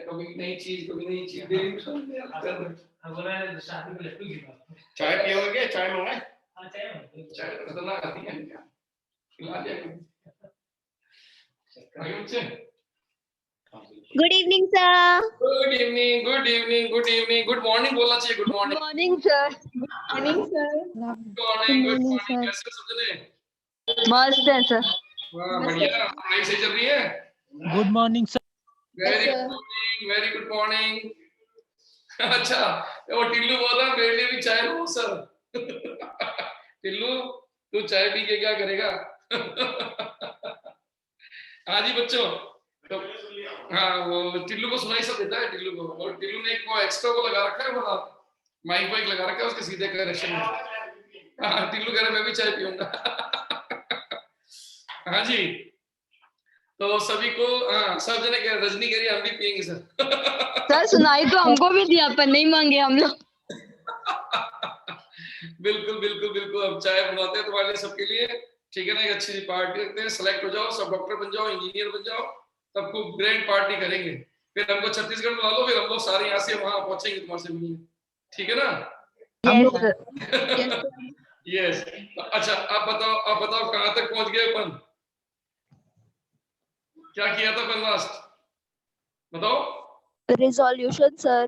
कभी नई चीज चाय पियोगे क्या? चाय मंगाए? चाय तो खतरनाक आती है क्या? खिला दिया। Good evening sir. Good evening, good evening, good evening, good morning बोलना चाहिए। Good morning, morning sir. Morning sir. Good morning, good morning. कैसे हो सब जने? मस्त है सर। वाह बढ़िया, पढ़ाई सही चल रही है? Good morning sir. Very good morning, very good morning. अच्छा, वो टिल्लू बोल रहा है मेरे लिए भी चाय लो सर। टिल्लू तू चाय पी के क्या करेगा? हाँ जी बच्चों, तो हाँ वो टिल्लू को सुनाई सब देता है टिल्लू को, और टिल्लू ने एक वो एक्स्ट्रा को लगा रखा है, वो माइक वाइक लगा रखा है उसके सीधे कनेक्शन में। हाँ टिल्लू कह रहा मैं भी चाय पीऊंगा। हाँ जी, तो सभी को हाँ सब जने कह रजनी कह रही हम भी पियेंगे सर। सर सुनाई तो हमको भी दिया पर नहीं मांगे हम लोग। बिल्कुल बिल्कुल बिल्कुल, अब चाय बनाते हैं तुम्हारे लिए सबके लिए, ठीक है ना? एक अच्छी सी पार्टी रखते हैं, सेलेक्ट हो जाओ, सब डॉक्टर बन जाओ, इंजीनियर बन जाओ, सबको ग्रैंड पार्टी करेंगे। फिर हमको छत्तीसगढ़ बुला लो, फिर हम लोग सारे यहाँ से वहां पहुंचेंगे तुम्हारे से मिलने, ठीक है ना? Yes sir. यस। अच्छा आप बताओ कहाँ तक पहुंच गए अपन? क्या किया था अपन लास्ट बताओ? Resolution sir.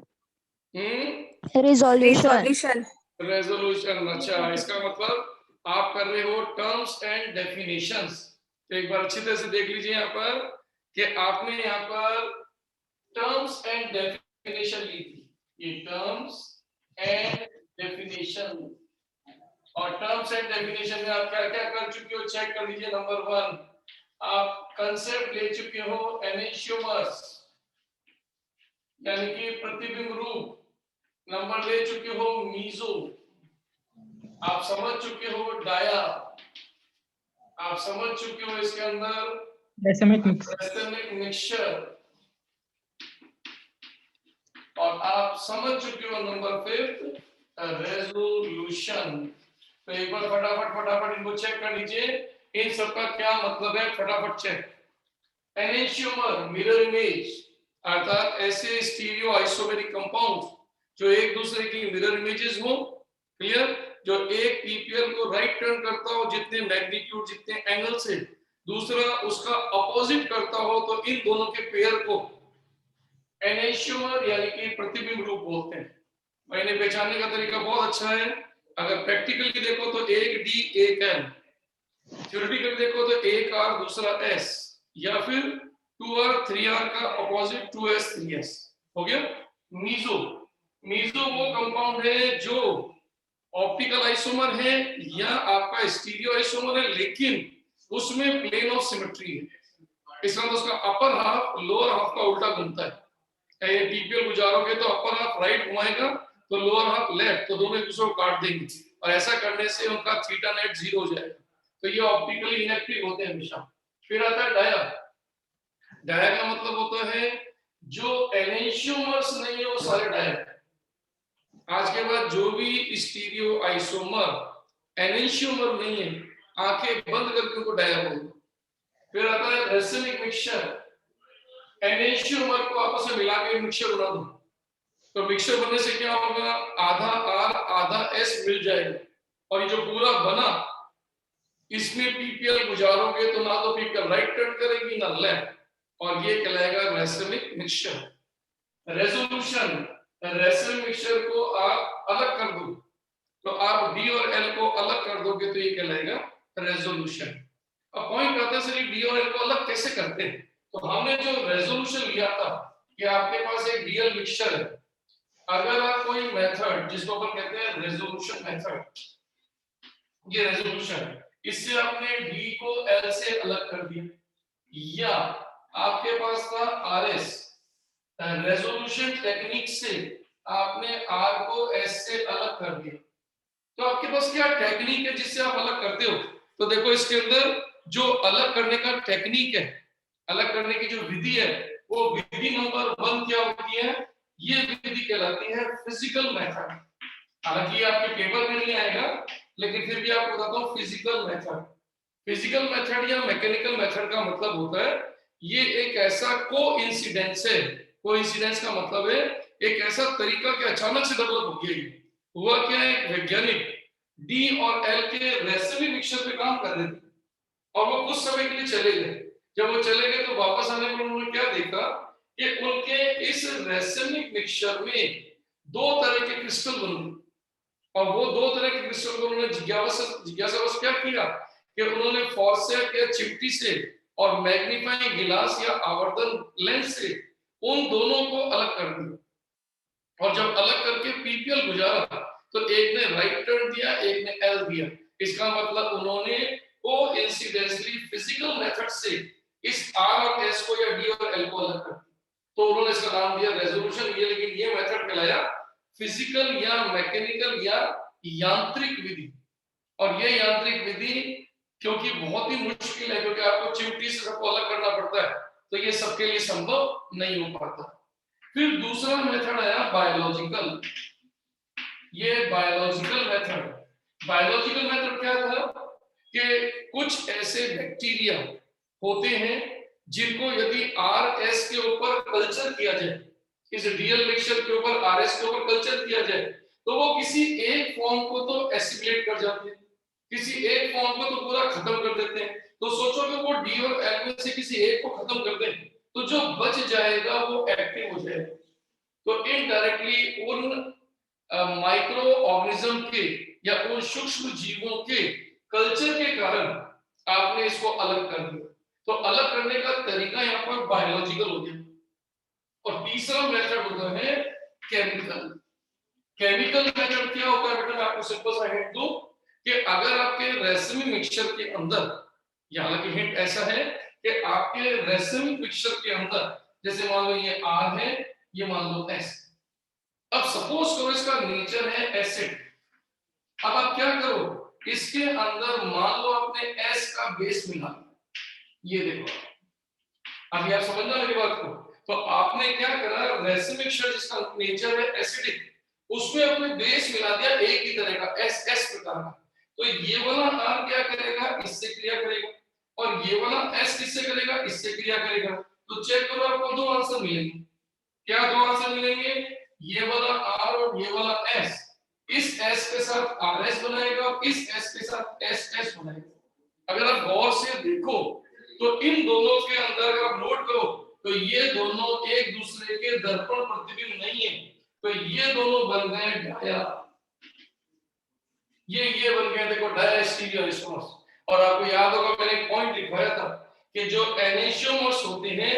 रिजोल्यूशन। रेजोल्यूशन। अच्छा, इसका मतलब आप कर रहे हो टर्म्स एंड डेफिनेशंस। तो एक बार अच्छी तरह से देख लीजिए यहाँ पर कि आपने यहाँ पर टर्म्स एंड डेफिनेशन ली थी, ये टर्म्स एंड डेफिनेशन। और टर्म्स एंड डेफिनेशन में आप क्या क्या कर चुके हो चेक कर लीजिए। नंबर 1 आप कंसेप्ट ले चुके हो एनेंशियोमर्स यानी कि प्रतिबिंब रूप। नंबर ले चुके हो मीजो, आप समझ चुके हो डाया, आप समझ चुके हो इसके अंदर रेसमिक मिक्सचर, और आप समझ चुके हो नंबर 5 रेजोल्यूशन। तो एक बार फटाफट इनको चेक कर लीजिए, इन सब का क्या मतलब है फटाफट चेक। एनेंशियोमर मिरर इमेज, अर्थात ऐसे स्टीरियो आइसोमेरिक कंपाउंड जो एक दूसरे की मिरर इमेजेस हो। क्लियर? जो एक पीपीएल को राइट टर्न करता हो जितने मैग्नीट्यूड जितने एंगल से, दूसरा उसका अपोजिट करता हो, तो इन दोनों के पेयर को एनेंशियोमर यानी कि प्रतिबिंब रूप बोलते हैं। मैंने पहचानने का तरीका बहुत अच्छा है। अगर प्रैक्टिकली देखो तो एक डी एक एन, थ्योरेटिकली देखो तो एक आर दूसरा एस, या फिर 2r 3r का अपोजिट 2s 3s हो गया। मीजो, मीजो वो कंपाउंड है जो ऑप्टिकल आइसोमर है या आपका स्टीरियो आइसोमर है, लेकिन उसमें प्लेन ऑफ सिमेट्री है। इसका मतलब उसका अपर हाफ लोअर हाफ का उल्टा घूमता है। ये पीपीएल गुजारोगे तो अपर हाफ राइट घुमाएगा तो लोअर हाफ लेफ्ट, तो दोनों एक दूसरे को काट देंगे, और ऐसा करने से उनका थीटा नेट 0 हो जाएगा। तो ये ऑप्टिकली इनएक्टिव होते हैं हमेशा। फिर आता है डाया। डाया का मतलब होता है जो एनेंशियोमर्स नहीं है वो सारे डाया। आज के बाद जो भी स्टीरियो आइसोमर एनेंशियोमर नहीं है, आंखें बंद करके उनको डाया बोल दो। फिर आता है रेसिमिक मिक्सचर, एनेंशियोमर को आपस में मिला के मिक्सचर बना दो, तो मिक्सचर बनने से क्या होगा, आधा आर आधा एस मिल जाएगा, और ये जो पूरा बना इसमें पीपीएल गुजारोगे तो ना तो पीपीएल राइट टर्न करेगी ना लेफ्ट, और ये कहलाएगा racemic mixture. Resolution, racemic mixture को आप अलग कर दो, तो आप डी और एल को अलग कर दोगे तो ये कहलाएगा रेजोल्यूशन। अब पॉइंट आता है सर डी और एल को अलग कैसे करते हैं? तो हमने जो रेजोल्यूशन लिया था कि आपके पास एक डीएल मिक्सचर है, अगर आप कोई मेथड जिसको अपन कहते हैं रेजोल्यूशन मेथड, ये रेजोल्यूशन है, इससे आपने डी को एल से अलग कर दिया, या आपके पास था आरएस, रेजोल्यूशन टेक्निक से आपने आर को एस से अलग कर दिया। तो आपके पास क्या टेक्निक है जिससे आप अलग करते हो? तो देखो इसके अंदर जो अलग करने का टेक्निक है, अलग करने की जो विधि है, वो विधि नंबर 1 क्या होती है? ये विधि कहलाती है फिजिकल मेथड। हालांकि आपके पेपर में नहीं आएगा, लेकिन फिर भी आपको बताता हूँ फिजिकल मेथड। फिजिकल मेथड या मैकेनिकल मेथड का मतलब होता है ये एक ऐसा कोइंसिडेंस है कोइंसिडेंस का मतलब है एक ऐसा तरीका कि अचानक से डेवलप हो गया। हुआ क्या, एक वैज्ञानिक डी और एल के रेसिमी मिक्सचर पे काम कर रहे थे और वो कुछ समय के लिए चले गए। जब वो चले गए तो वापस आने पर उन्होंने क्या देखा कि उनके इस रेसिमिक मिक्सचर में दो तरह के क्रिस्टल बन गए। और वो दो तरह के क्रिस्टल को उन्होंने जिज्ञासावश क्या किया कि उन्होंने फॉर्सेप या चिमटी से और मैग्नीफाइंग गिलास या आवर्धन लेंस से उन दोनों को अलग कर दिया। और जब अलग करके पीपीएल गुजारा तो एक ने राइट टर्न दिया, एक ने एल दिया। इसका मतलब उन्होंने कोइंसिडेंटली फिजिकल मेथड से इस आर और एस को या डी और एल को अलग कर दिया। तो उन्होंने इसका नाम दिया रेजोल्यूशन। ये लेकिन ये मेथड कहलाया फिजिकल या मैकेनिकल या यांत्रिक विधि। और ये यांत्रिक विधि क्योंकि बहुत ही मुश्किल है, क्योंकि आपको चिमटी से सबको अलग करना पड़ता है, तो ये सबके लिए संभव नहीं हो पाता। फिर दूसरा मेथड आया बायोलॉजिकल। ये बायोलॉजिकल मेथड क्या था कि कुछ ऐसे बैक्टीरिया होते हैं जिनको यदि आर एस के ऊपर कल्चर किया जाए, इस डीएल मिक्सचर के ऊपर आर एस के ऊपर कल्चर किया जाए, तो वो किसी एक फॉर्म को तो एसिमिलेट कर जाते हैं, किसी एक फॉर्म को तो पूरा खत्म कर देते हैं। तो सोचो कि वो डी और एल में से किसी एक को खत्म कर दें तो जो बच जाएगा वो एक्टिव हो जाएगा। तो इनडायरेक्टली उन माइक्रो ऑर्गेनिज्म के या उन सूक्ष्म जीवों के कल्चर के कारण आपने इसको अलग कर दिया। तो अलग करने का तरीका यहाँ पर बायोलॉजिकल हो गया। और तीसरा मेथड होता है केमिकल मेथड। क्या होता है बेटा, मैं आपको सिंपल सा हिंट दूं कि अगर आपके रेसिमी मिक्सचर के अंदर, हालांकि हिंट ऐसा है कि आपके रेसिमी मिक्सचर के अंदर जैसे मान लो ये आर है, ये मान लो एस। अब सपोज करो इसका नेचर है एसिड। अब आप क्या करो, इसके अंदर मान लो आपने एस का बेस मिला, ये देखो अभी आप समझना मेरी बात को। तो आपने क्या करा, रेसिमी मिक्सचर जिसका नेचर है एसिडिक, उसमें अपने बेस मिला दिया एक ही तरह का एस प्रकार का। तो ये वाला आर क्या करेगा, इससे क्रिया करेगा, और ये वाला एस किससे करेगा, इससे क्रिया करेगा। तो चेक करो आपको दो आंसर मिलेंगे। क्या दो आंसर मिलेंगे, ये वाला आर और ये वाला एस, इस एस के साथ आर एस बनाएगा और इस एस के साथ एस एस बनाएगा। अगर आप गौर से देखो तो इन दोनों के अंदर अगर आप नोट करो तो ये दोनों एक दूसरे के दर्पण प्रतिबिंब नहीं है। तो ये दोनों बन गए डाया, ये बन गए देखो डायस्टीरियोइसोमर्स। और आपको याद होगा मैंने एक पॉइंट लिखवाया था कि जो एनेंशियोमर्स होते हैं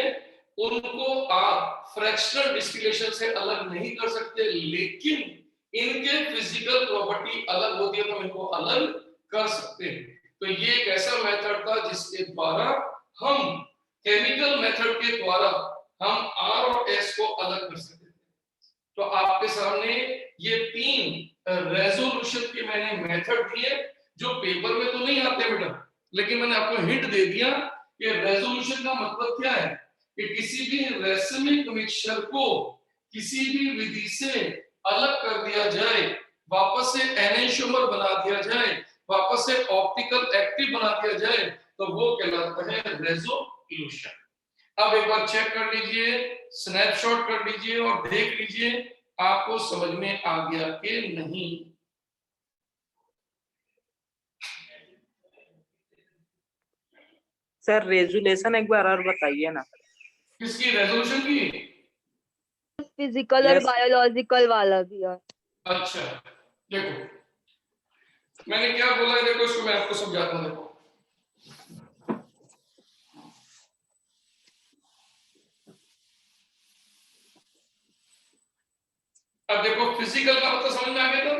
उनको आप फ्रैक्शनल डिस्टिलेशन से अलग नहीं कर सकते, लेकिन इनके फिजिकल प्रॉपर्टी अलग होती है तो इनको अलग कर सकते हैं। तो ये एक ऐसा मेथड था जिसके द्वारा हम केमिकल मेथड के द्वारा हम आर और एस को अलग कर सकते थे। तो आपके सामने ये तीन रेजोल्यूशन के मैंने मेथड दिए जो पेपर में तो नहीं आते बेटा, लेकिन मैंने आपको हिंट दे दिया कि रेजोल्यूशन का मतलब क्या है कि किसी भी रेसिमिक मिक्सचर को किसी भी विधि से अलग कर दिया जाए, वापस से एनेंशियोमर बना दिया जाए, वापस से ऑप्टिकल एक्टिव बना दिया जाए, तो वो कहलाता है रेजोल्यूशन। अब एक बार चेक कर लीजिए, स्नैपशॉट कर लीजिए और देख लीजिए आपको समझ में आ गया कि नहीं। सर रेजुलेशन एक बार और बताइए ना। किसकी, रेजोल्यूशन की? फिजिकल और Yes. बायोलॉजिकल वाला भी है। अच्छा देखो मैंने क्या बोला है, देखो इसको मैं आपको समझाता हूं। देखो अब देखो फिजिकल का मतलब समझ में आ गया था?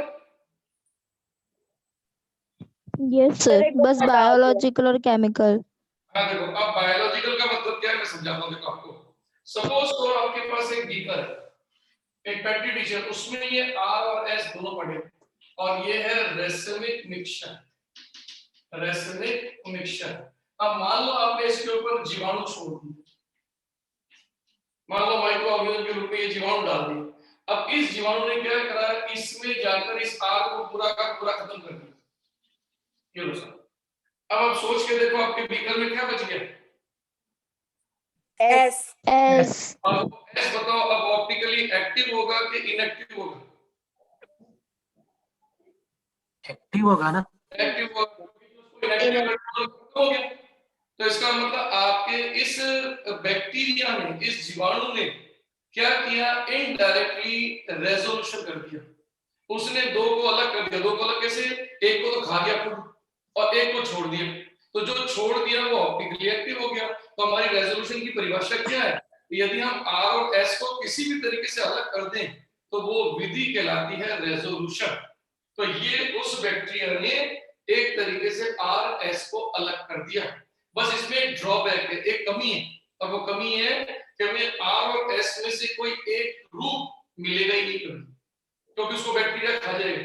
यस सर, बस बायोलॉजिकल और केमिकल। हाँ देखो अब बायोलॉजिकल का मतलब क्या है मैं समझाता हूँ। देखो आपको सपोज तो आपके पास एक बीकर है, एक पेट्री डिश है, उसमें ये आर और एस दोनों पड़े और ये है रेसिमिक मिक्सचर। अब मान लो आपने इसके ऊपर जीवाणु छोड़ दिए, मान लो माइक्रो ऑर्गेनिज्म के रूप में ये जीवाणु डाल दिए। अब इस जीवाणु ने क्या करा, इसमें जाकर इस आग को पूरा का पूरा खत्म कर दिया। ये लो सर, अब आप सोच के देखो आपके बीकर में क्या बच गया, एस। एस। और एस बताओ ऑप्टिकली एक्टिव होगा कि इनएक्टिव होगा? एक्टिव होगा ना। एक्टिव होगा, उसको इनएक्टिव हो गया। तो इसका मतलब आपके इस बैक्टीरिया ने, इस जीवाणु ने क्या किया, इनडायरेक्टली रेजोल्यूशन कर दिया। उसने दो को अलग कर दिया। दो को अलग कैसे? एक को तो खा गया खुद और एक को छोड़ दिया। तो जो छोड़ दिया वो ऑप्टिकली एक्टिव हो गया। तो हमारी रेजोल्यूशन की परिभाषा क्या है? यदि हम आर और एस को किसी भी तरीके से अलग कर दें तो वो विधि कहलाती है रेजोल्यूशन। तो ये उस बैक्टीरिया ने एक तरीके से आर एस को अलग कर दिया। बस इसमें एक ड्रॉबैक है, एक कमी है, और वो कमी है कि हमें आर और एस में से कोई एक रूप मिलेगा ही नहीं कभी, क्योंकि उसको बैक्टीरिया खा जाएगा,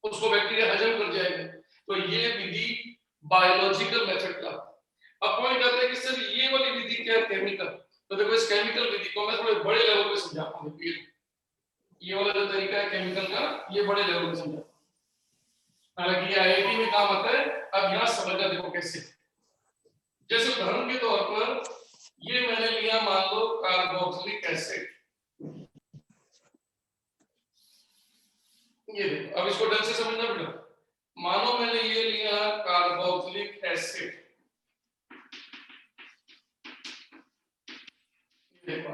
उसको बैक्टीरिया हजम कर जाएगा। तो ये विधि बायोलॉजिकल मेथड का। अब पॉइंट आता है कि सर ये वाली विधि क्या है, केमिकल? तो देखो इस केमिकल विधि को मैं थोड़े बड़े लेवल पे समझाता हूं। ये वाला जो तरीका है केमिकल का, ये बड़े लेवल पे समझाता हूं। हालांकि ये आईआईटी में काम आता है। अब यहां समझना देखो कैसे। जैसे उदाहरण के तौर पर ये मैंने लिया, मान लो कार्बोक्सिलिक एसिड। ये देखो, अब इसको ढंग से समझना बेटा। मानो मैंने ये लिया कार्बोक्सिलिक एसिड, देखो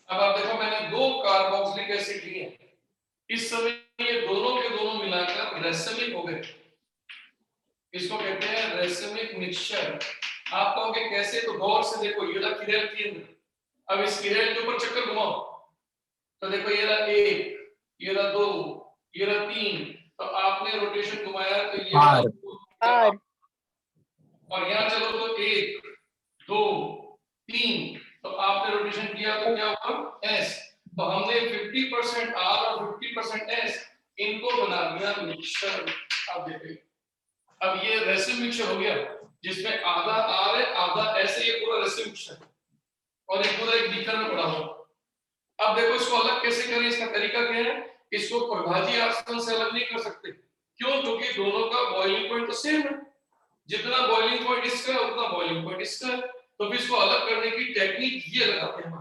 अब आप देखो मैंने दो कार्बोक्सिलिक एसिड लिए। इस समय ये दोनों के दोनों मिलाकर रेसमिक हो गए। इसको कहते हैं रेसमिक मिक्सचर। आप कहोगे कैसे? तो गौर से देखो, ये रहा किरेल केंद्र। अब इस किरेल के ऊपर चक्कर घुमाओ तो देखो ये रहा 1, ये रहा 2, ये रहा 3। तो आपने रोटेशन घुमाया तो ये आर और यहाँ चलो तो 1, 2, 3। तो आपने रोटेशन किया तो क्या हुआ? एस। तो हमने 50% आर और 50% एस, इनको बना दिया मिक्सचर। अब देखिए, अब ये रेसिव मिक्सचर हो गया जिसमें आधा आर है आधा एस है। ये पूरा रेसिव मिक्सचर और ये पूरा एक बीकर में पड़ा हुआ। अब देखो इसको अलग कैसे करें? इसका तरीका क्या है? इसको प्रभाजी आसन से अलग नहीं कर सकते। क्यों? क्योंकि दोनों का बॉइलिंग पॉइंट तो सेम है। जितना बॉइलिंग पॉइंट इसका उतना बॉइलिंग पॉइंट इसका। तो फिर इसको अलग करने की टेक्निक ये लगाते हैं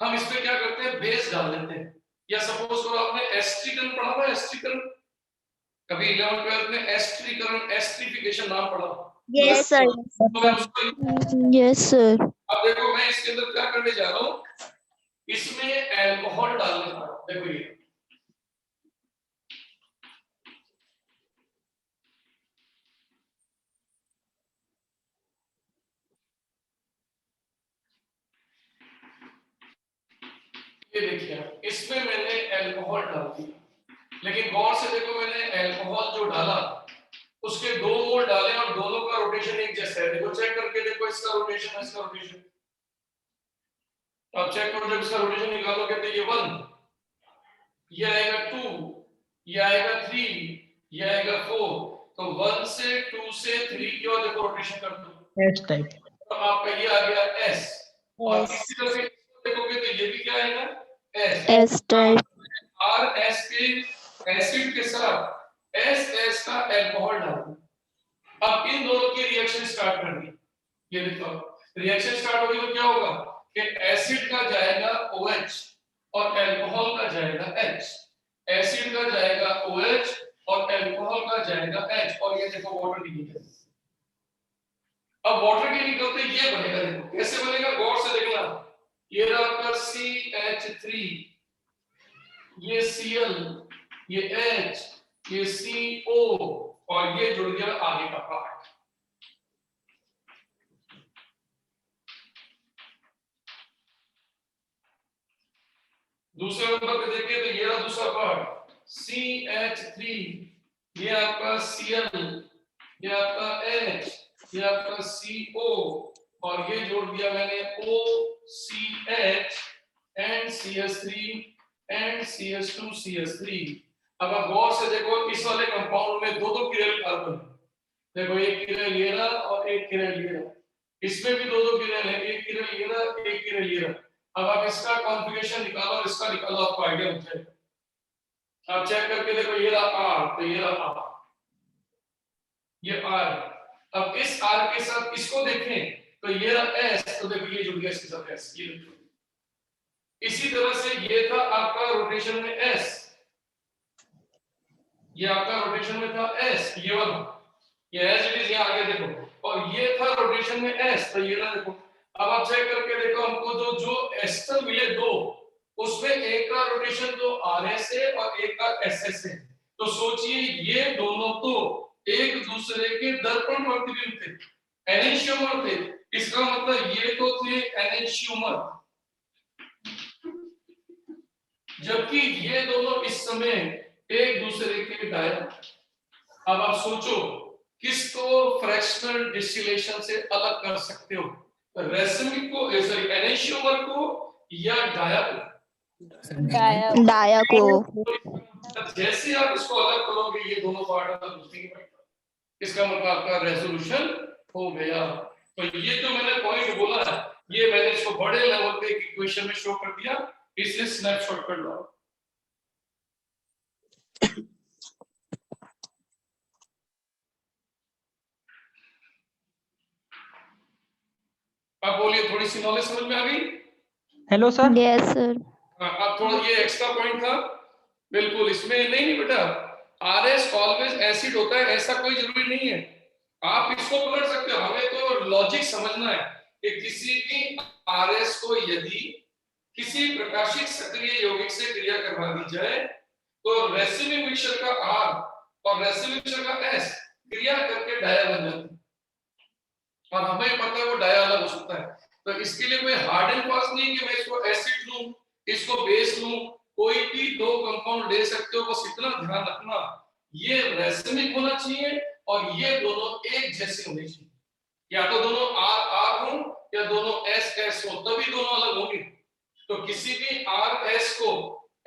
हम इस पे क्या करते हैं? बेस डाल देते हैं। या सपोज करो आपने एस्ट्रीकरण पढ़ा था। एस्ट्रीकरण कभी 11th 12th में एस्ट्रीकरण, एस्ट्रिफिकेशन नाम पढ़ा? Yes sir. तो मैं उसको यस सर। अब देखो मैं इसके अंदर क्या करने जा रहा हूँ, इसमें अल्कोहल डालने जा रहा हूँ। देखो ये देखिए इसमें मैंने अल्कोहल डाल दिया। लेकिन गौर से देखो मैंने अल्कोहल जो डाला उसके 2 मोल डाले और दोनों का रोटेशन एक जैसा है। देखो चेक करके देखो, इसका रोटेशन इसका रोटेशन। अब चेक करो, जब इसका रोटेशन निकालोगे तो ये 1, ये आएगा 2, ये आएगा 3, ये आएगा 4। तो 1 से 2 से 3 की ओर देखो रोटेशन कर दो, एस टाइप। तो आपका ये आ गया एस। और इसी तरह से देखोगे तो ये भी क्या आएगा? S. S type. R S के एसिड के साथ एस एस का अल्कोहल डाल दो। अब इन दोनों की रिएक्शन स्टार्ट कर दी। ये देखो रिएक्शन स्टार्ट होगी तो क्या होगा कि एसिड का जाएगा OH और अल्कोहल का जाएगा H। एसिड का जाएगा OH और अल्कोहल का जाएगा H। और ये देखो वाटर की निकल। अब वाटर के निकलते ये बनेगा। देखो कैसे बनेगा, गौर से देखना। ये रहा आपका CH3, ये Cl, ये H, ये CO और ये जुड़ गया आगे का पार्ट। दूसरे नंबर पे देखिए तो ये रहा दूसरा पार्ट CH3, ये आपका Cl, ये आपका H, ये आपका CO और ये जोड़ दिया मैंने OCH and CH3 and CH2 CH3। अब आप गौर से देखो इस वाले कंपाउंड में दो किरेल कार्बन। देखो एक किरेल ये रहा और एक किरेल ये रहा। इसमें भी दो किरेल है, एक किरेल ये रहा, एक किरेल ये रहा। अब आप इसका कॉन्फ़िगरेशन निकालो और इसका निकालो, आपको आइडिया हो जाएगा। आप चेक करके देखो ये रहा R, तो ये रहा R, ये R। अब इस R के साथ इसको देखें तो ये रहा एस, तो देखो ये जुड़ गया इसके साथ एस, ये देखो। इसी तरह से ये था आपका रोटेशन में एस, ये आपका रोटेशन में था एस, ये वाला, ये एस इट इज, यहाँ आगे देखो, और ये था रोटेशन में एस, तो ये ना देखो। अब आप चेक करके देखो, हमको जो एस्टर मिले दो, उसमें एक का रोटेशन तो आर एस है और एक का एस एस है, तो सोचिए ये दोनों तो एक दूसरे के दर्पण प्रतिबिंब थे, एनेंशियोमर थे। इसका मतलब ये तो थे एनेंशियोमर, जबकि ये दोनों इस समय एक दूसरे के डाया। अब आप सोचो किसको फ्रैक्शनल डिस्टिलेशन से अलग कर सकते हो, रेसमिक को, सॉरी एनेंशियोमर को या डाया को? डाया को। जैसे आप इसको अलग करोगे ये दोनों पार्ट अलग हो जाएंगे, इसका मतलब आपका रेजोल्यूशन हो गया। तो ये जो मैंने पॉइंट बोला है, ये मैंने इसको बड़े लेवल पे एक इक्वेशन में शो कर दिया, इसलिए स्नैपशॉट कर लो। आप बोलिए, थोड़ी सी नॉलेज समझ में आ गई? Hello sir. Yes sir. अब थोड़ा ये एक्स्ट्रा पॉइंट था, बिल्कुल इसमें नहीं बेटा, आरएस ऑलवेज एसिड होता है ऐसा कोई जरूरी नहीं है, आप इसको पकड़ सकते हो। हमें तो लॉजिक समझना है कि किसी भी आरएस को यदि किसी प्रकाशित सक्रिय यौगिक से क्रिया करवा दी जाए तो रेसिमिक मिक्सचर का आर और रेसिमिक मिक्सचर का एस क्रिया करके डाया बन जाता है, और हमें पता है वो डाया अलग हो सकता है। तो इसके लिए कोई हार्ड एंड फास्ट नहीं कि मैं इसको एसिड लूं, इसको बेस लूं, कोई भी दो कंपाउंड ले सकते हो, बस इतना ध्यान रखना ये रेसिमिक होना चाहिए और ये दोनों एक जैसे होने चाहिए, या तो दोनों आर आर हो या दोनों एस एस हो, तभी दोनों अलग होंगे। तो किसी भी आर एस को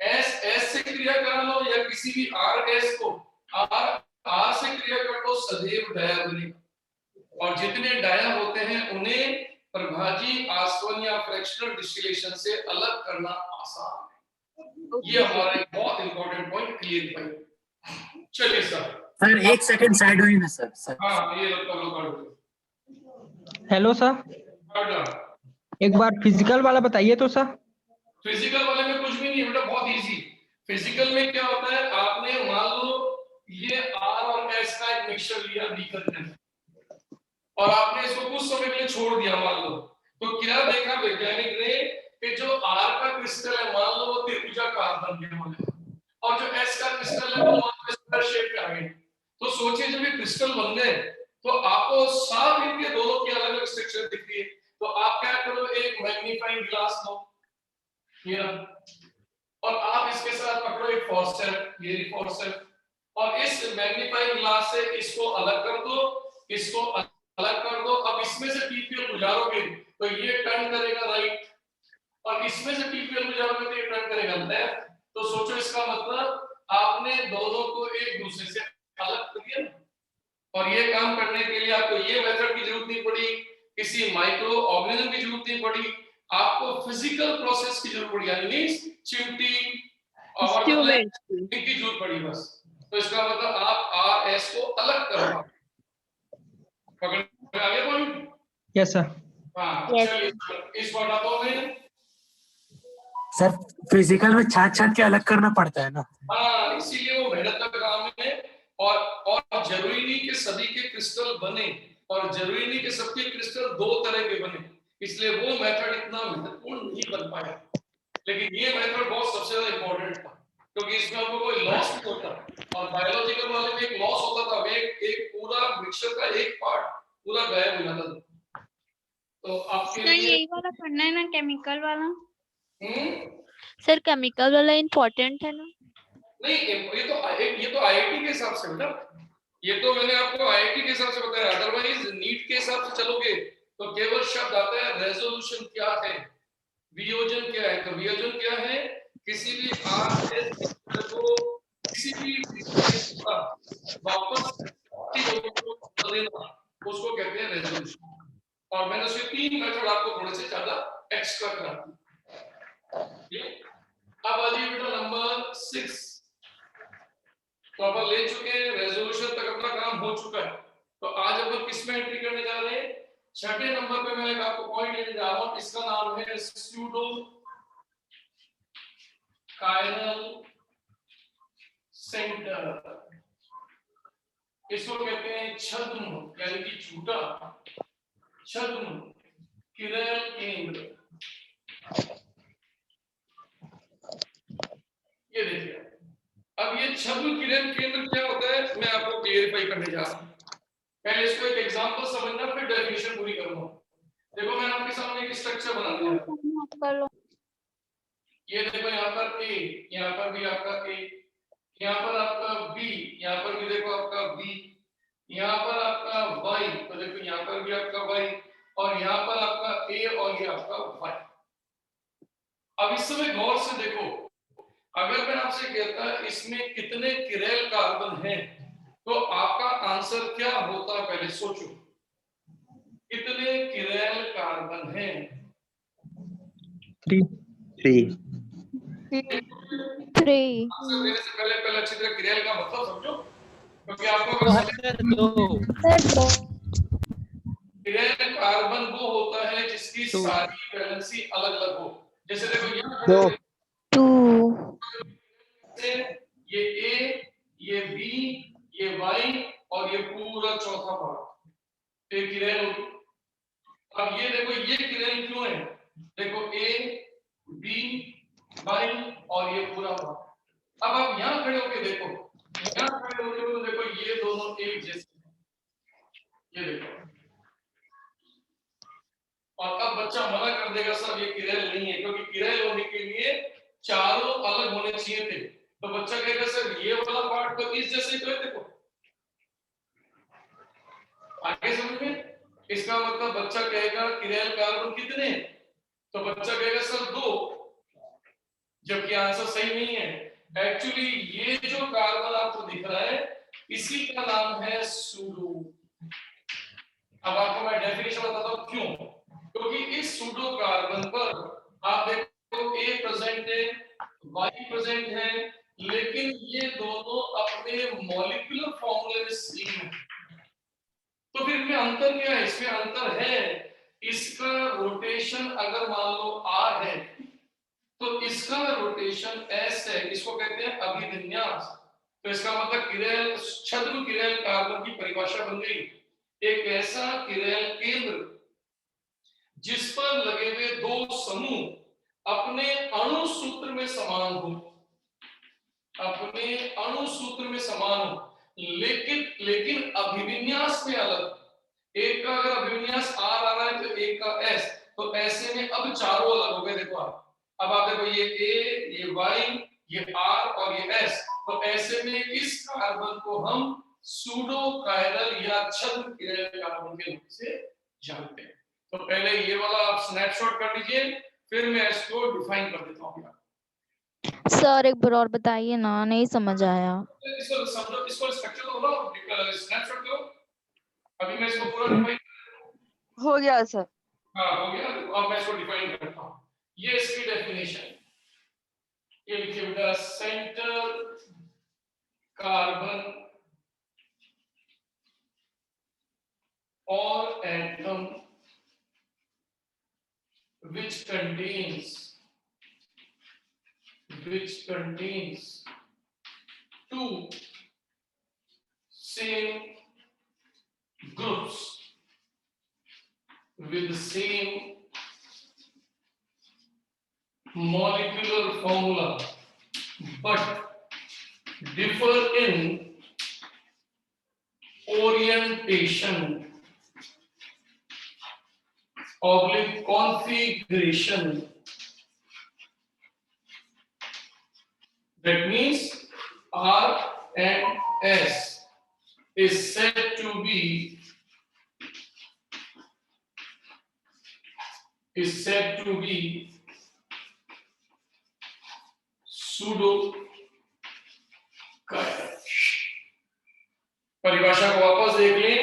एस एस से क्रिया करा लो या किसी भी आर एस को आर आर से क्रिया कर लो, सदैव डाया बनेगा। और जितने डाया होते हैं उन्हें प्रभाजी आसवन या फ्रैक्शनल डिस्टिलेशन से अलग करना आसान है। ये हमारा एक बहुत इंपॉर्टेंट पॉइंट क्लियर भाई। चलिए सर एक सेकंड साइड हुई ना सर। हाँ ये लोग हेलो सर, एक बार फिजिकल वाला बताइए तो सर। फिजिकल वाले में कुछ भी नहीं है बेटा, बहुत इजी। फिजिकल में क्या होता है, आपने मान लो ये आर और एस का एक मिक्सचर लिया बीकर में, और आपने इसको कुछ समय के लिए छोड़ दिया मान लो, तो क्या देखा वैज्ञानिक ने कि जो आर का क्रिस्टल है मान लो वो त्रिभुजाकार बन गया, और जो एस का क्रिस्टल है वो स्क्वायर शेप में आ गया। तो सोचिए जब ये क्रिस्टल बन गए तो आपको साफ इनके दोनों की अलग अलग स्ट्रक्चर दिख रही है, तो आप क्या करो, एक मैग्नीफाइंग ग्लास लो ये, और आप इसके साथ पकड़ो एक फॉस्फेट, ये फॉस्फेट, और इस मैग्नीफाइंग ग्लास से इसको अलग कर दो, इसको अलग कर दो। अब इसमें से पीपीएल गुजारोगे तो ये टर्न करेगा राइट, और इसमें से पीपीएल गुजारोगे तो ये टर्न करेगा लेफ्ट। तो सोचो इसका मतलब आपने दोनों को एक दूसरे से अलग कर दिया, और ये काम करने के लिए आपको ये मेथड की जरूरत नहीं पड़ी, किसी माइक्रो ऑर्गेनिज्म की जरूरत नहीं पड़ी, आपको फिजिकल प्रोसेस की जरूरत पड़ी, यानी चिमटी और इनकी जरूरत पड़ी बस। तो इसका मतलब आप आर एस को अलग कर पाओ। पकड़ में आ गया पॉइंट? Yes sir. हाँ चलिए इस बार आप हो गए सर। फिजिकल में छाट छाट के अलग करना पड़ता है ना। हाँ, इसीलिए वो मेहनत का काम है, और जरूरी नहीं कि सभी के क्रिस्टल बने, और जरूरी नहीं कि सबके क्रिस्टल दो तरह के बने, इसलिए वो मेथड इतना महत्वपूर्ण नहीं बन पाया। लेकिन ये मेथड बहुत सबसे ज्यादा इंपॉर्टेंट था, क्योंकि इसमें आपको कोई लॉस नहीं होता, और बायोलॉजिकल वाले में एक लॉस होता था, एक पूरा मिक्सचर का एक पार्ट पूरा गायब हो जाता था। तो आपके लिए यही वाला पढ़ना है ना, केमिकल वाला? सर केमिकल वाला इम्पोर्टेंट है ना? नहीं, ये तो आईआईटी के हिसाब से बेटा, ये तो मैंने आपको आईआईटी के हिसाब से बताया, अदरवाइज नीट के हिसाब से चलोगे तो केवल शब्द आता है रेजोल्यूशन क्या है, वियोजन क्या है। तो वियोजन क्या है, किसी भी आरएस को किसी भी वापस देना, उसको कहते हैं रेजोल्यूशन। और मैंने उसके 3 मेथड आपको थोड़े से ज्यादा एक्स्ट्रा करा दिए। अब आ जाइए बेटा नंबर 6, तो अपन ले चुके हैं, रेजोल्यूशन तक अपना काम हो चुका है। तो आज अपन किस में एंट्री करने जा रहे हैं, छठे नंबर पे मैं आपको पॉइंट लेने जा रहा हूं, इसका नाम है स्यूडो कायरल सेंटर। इसको कहते हैं छद्म यानी कि झूठा छद्म किरण केंद्र। ये देखिए, अब ये छद्म किरण केंद्र क्या होता है मैं आपको क्लियरिफाई करने जा रहा हूं। पहले इसको एक एग्जांपल समझना, फिर डेफिनेशन पूरी करूंगा। देखो मैं आपके सामने एक स्ट्रक्चर बना दिया। ये देखो यहाँ पर ए, यहाँ पर भी आपका ए, यहाँ पर आपका बी, यहाँ पर भी देखो आपका बी, यहाँ पर आपका वाई, तो देखो यहाँ पर भी आपका वाई, और यहाँ पर आपका ए और ये आपका वाई। अब इस समय गौर से देखो, अगर मैं आपसे कहता इसमें कितने किरेल कार्बन हैं, तो आपका आंसर क्या होता पहले सोचो। कितने किरेल कार्बन हैं? 3 3 आंसर देने से पहले अच्छी तरह किरेल का मतलब समझो, क्योंकि आपको किरेल कार्बन वो होता है जिसकी सारी वैलेंसी अलग अलग हो। जैसे देखो यहाँ 2 ये ए, ये बी, ये वाई और ये पूरा चौथा पार्ट एक किरेल होगी। अब ये देखो ये किरेल क्यों है? देखो ए, बी, वाई और ये पूरा पार्ट। अब आप यहाँ खड़े होके देखो, यहाँ खड़े होके तो देखो ये दोनों एक जैसे हैं। ये देखो, और अब बच्चा मना कर देगा सर ये किरेल नहीं है, क्योंकि किरेल होने के लिए चारों अलग होने चाहिए थे। तो बच्चा कहेगा सर ये वाला पार्ट तो इस जैसे तो है, देखो आगे समझ में। इसका मतलब बच्चा कहेगा किरेल कार्बन कितने, तो बच्चा कहेगा सर 2, जबकि आंसर सही नहीं है। एक्चुअली ये जो कार्बन आपको दिख रहा है इसी का नाम है सूडो। अब आपको मैं डेफिनेशन बताता हूं क्यों। क्योंकि इस सूडो कार्बन पर आप देखो ए प्रेजेंट है, वाई प्रेजेंट है, लेकिन ये दोनों अपने मॉलिक्यूलर फॉर्मूले में सेम है। तो फिर इनमें अंतर क्या है? इसमें अंतर है इसका रोटेशन अगर मान लो आर है तो इसका रोटेशन एस है। इसको कहते हैं अभिविन्यास। तो इसका मतलब किरेल छद्म किरेल कार्बन की परिभाषा बन गई, एक ऐसा किरेल केंद्र जिस पर लगे हुए दो समूह अपने अणु सूत्र में समान हो, अपने अणु सूत्र में समान हो, लेकिन अभिविन्यास में अलग। एक का अगर अभिविन्यास आर आ रहा है तो एक का एस, तो ऐसे में अब चारों अलग हो गए। देखो अब आप देखो ये ए, ये वाई, ये आर और ये एस, तो ऐसे में इस कार्बन को हम सूडो कायरल या छद्म किरेल कार्बन के नाम से जानते हैं। तो पहले ये वाला आप स्नैपशॉट कर लीजिए, फिर मैं इसको डिफाइन कर देता हूँ। सर एक बार और बताइए ना, नहीं समझ आया। इसको समझो, इसको स्ट्रक्चर तो बोलो, स्नैपशॉट करो। अभी मैं इसको पूरा डिफाइन हो गया सर। हाँ हो गया। अब मैं इसको डिफाइन करता हूँ। ये इसकी डेफिनेशन, ये लिखिए बेटा, सेंटर कार्बन और atom which contains two same groups with the same molecular formula but differ in orientation oblique configuration. That means R and S is said to be pseudo chiral। परिभाषा को वापस देख लें।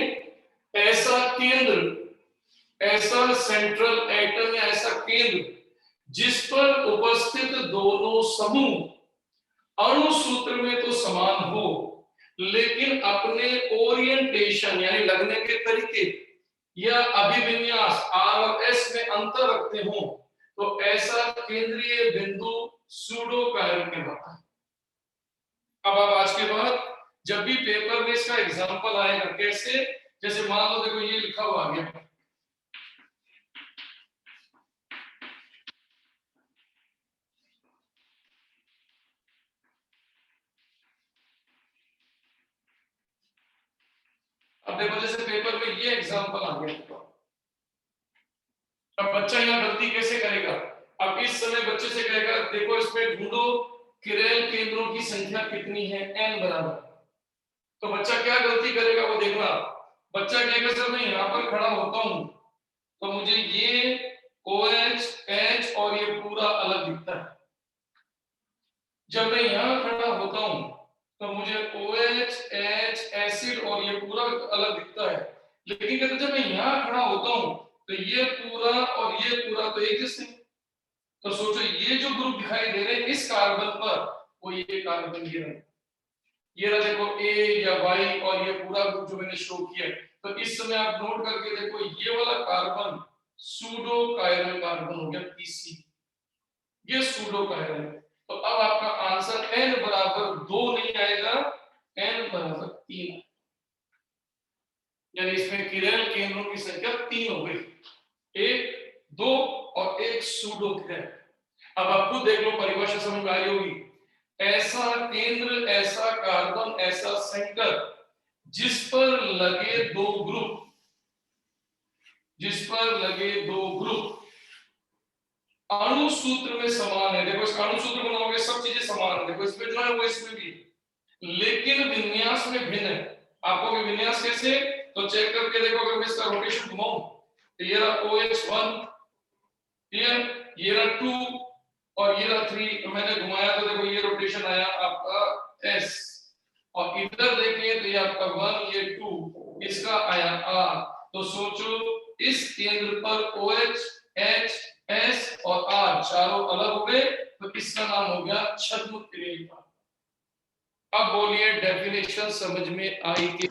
ऐसा केंद्र, ऐसा सेंट्रल एटम या ऐसा केंद्र जिस पर उपस्थित दोनों समूह अणु सूत्र में तो समान हो, लेकिन अपने ओरिएंटेशन यानी लगने के तरीके या अभिविन्यास R और S में अंतर रखते हो तो ऐसा केंद्रीय बिंदु सूडो कायरल कहलाता है। अब आप आज के बाद जब भी पेपर में इसका एग्जांपल आएगा, कैसे, जैसे मान लो देखो ये लिखा हुआ आ गया, अब देखो जैसे पेपर में ये एग्जांपल आ गया, अब बच्चा यहाँ गलती कैसे करेगा? अब इस समय बच्चे से कहेगा देखो इसमें ढूंढो किरेल केंद्रों की संख्या कितनी है, n बराबर। तो बच्चा क्या गलती करेगा वो देखना। बच्चा कहेगा सर मैं यहाँ पर खड़ा होता हूँ तो मुझे ये OH H और ये पूरा अलग दिखता है। जब मैं यहाँ खड़ा होता हूँ तो मुझे OH H एसिड और ये पूरा अलग दिखता है, लेकिन कहते जब मैं यहाँ खड़ा होता हूँ तो ये पूरा और ये पूरा तो एक जैसे। तो सोचो ये जो ग्रुप दिखाई दे रहे हैं इस कार्बन पर, वो ये कार्बन ये रहा देखो A या Y और ये पूरा ग्रुप जो मैंने शो किया है। तो इस समय आप नोट करके देखो ये वाला कार्बन सूडो कायरल कार्बन हो गया PC, ये सूडो कायरल है। तो अब आपका आंसर n बराबर 2 नहीं आएगा, n बराबर 3, यानी इसमें किरेल केंद्रों की संख्या 3 हो गई, 1, 2 और 1 सूडो किरेल। अब आप खुद देख लो, परिभाषा समझ में आई होगी। ऐसा केंद्र, ऐसा कार्बन, ऐसा सेंटर जिस पर लगे दो ग्रुप, जिस पर लगे दो ग्रुप अणु सूत्र में समान है। देखो इस अणु सूत्र बनाओगे सब चीजें समान है, देखो इसमें जो है वो इसमें भी, लेकिन विन्यास में भिन्न है। आपको कि विन्यास कैसे, तो चेक करके देखो, अगर मैं इसका रोटेशन घुमाऊं तो ये रहा OH1, क्लियर, ये रहा 2 और ये रहा 3, तो मैंने घुमाया तो देखो ये रोटेशन आया आपका S, और इधर देखिए तो ये आपका 1, ये 2, इसका आया R। तो सोचो इस केंद्र पर OH H S और R चारों अलग हो गए, तो इसका नाम हो गया छद्म किरेल का। अब बोलिए डेफिनेशन समझ में आई कि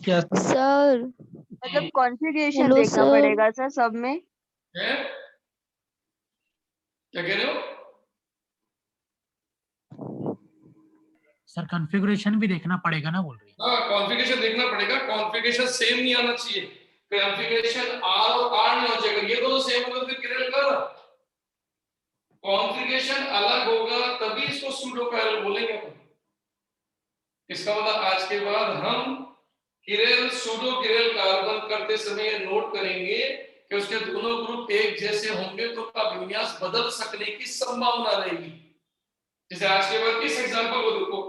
क्या सर मतलब कॉन्फ़िगरेशन हेलो देखना सर। पड़ेगा सर सब में। है? क्या कह रहे हो? सर कॉन्फ़िगरेशन भी देखना पड़ेगा ना, बोल रही है। हाँ, कॉन्फ़िगरेशन देखना पड़ेगा, कॉन्फ़िगरेशन सेम नहीं आना चाहिए। कॉन्फ़िगरेशन R और R नहीं हो जाएगा, ये दोनों सेम होगा तो फिर किरेल का कॉन्फ़िगरेशन अलग होगा तभी इसको सूडो कायरल बोलेंगे अपन। इसका मतलब आज के बाद हम किरेल सूडो किरेल कार्बन करते समय नोट करेंगे कि उसके दोनों ग्रुप एक जैसे होंगे तो उसका विन्यास बदल सकने की संभावना रहेगी। जैसे आज के बाद इस एग्जांपल को देखो,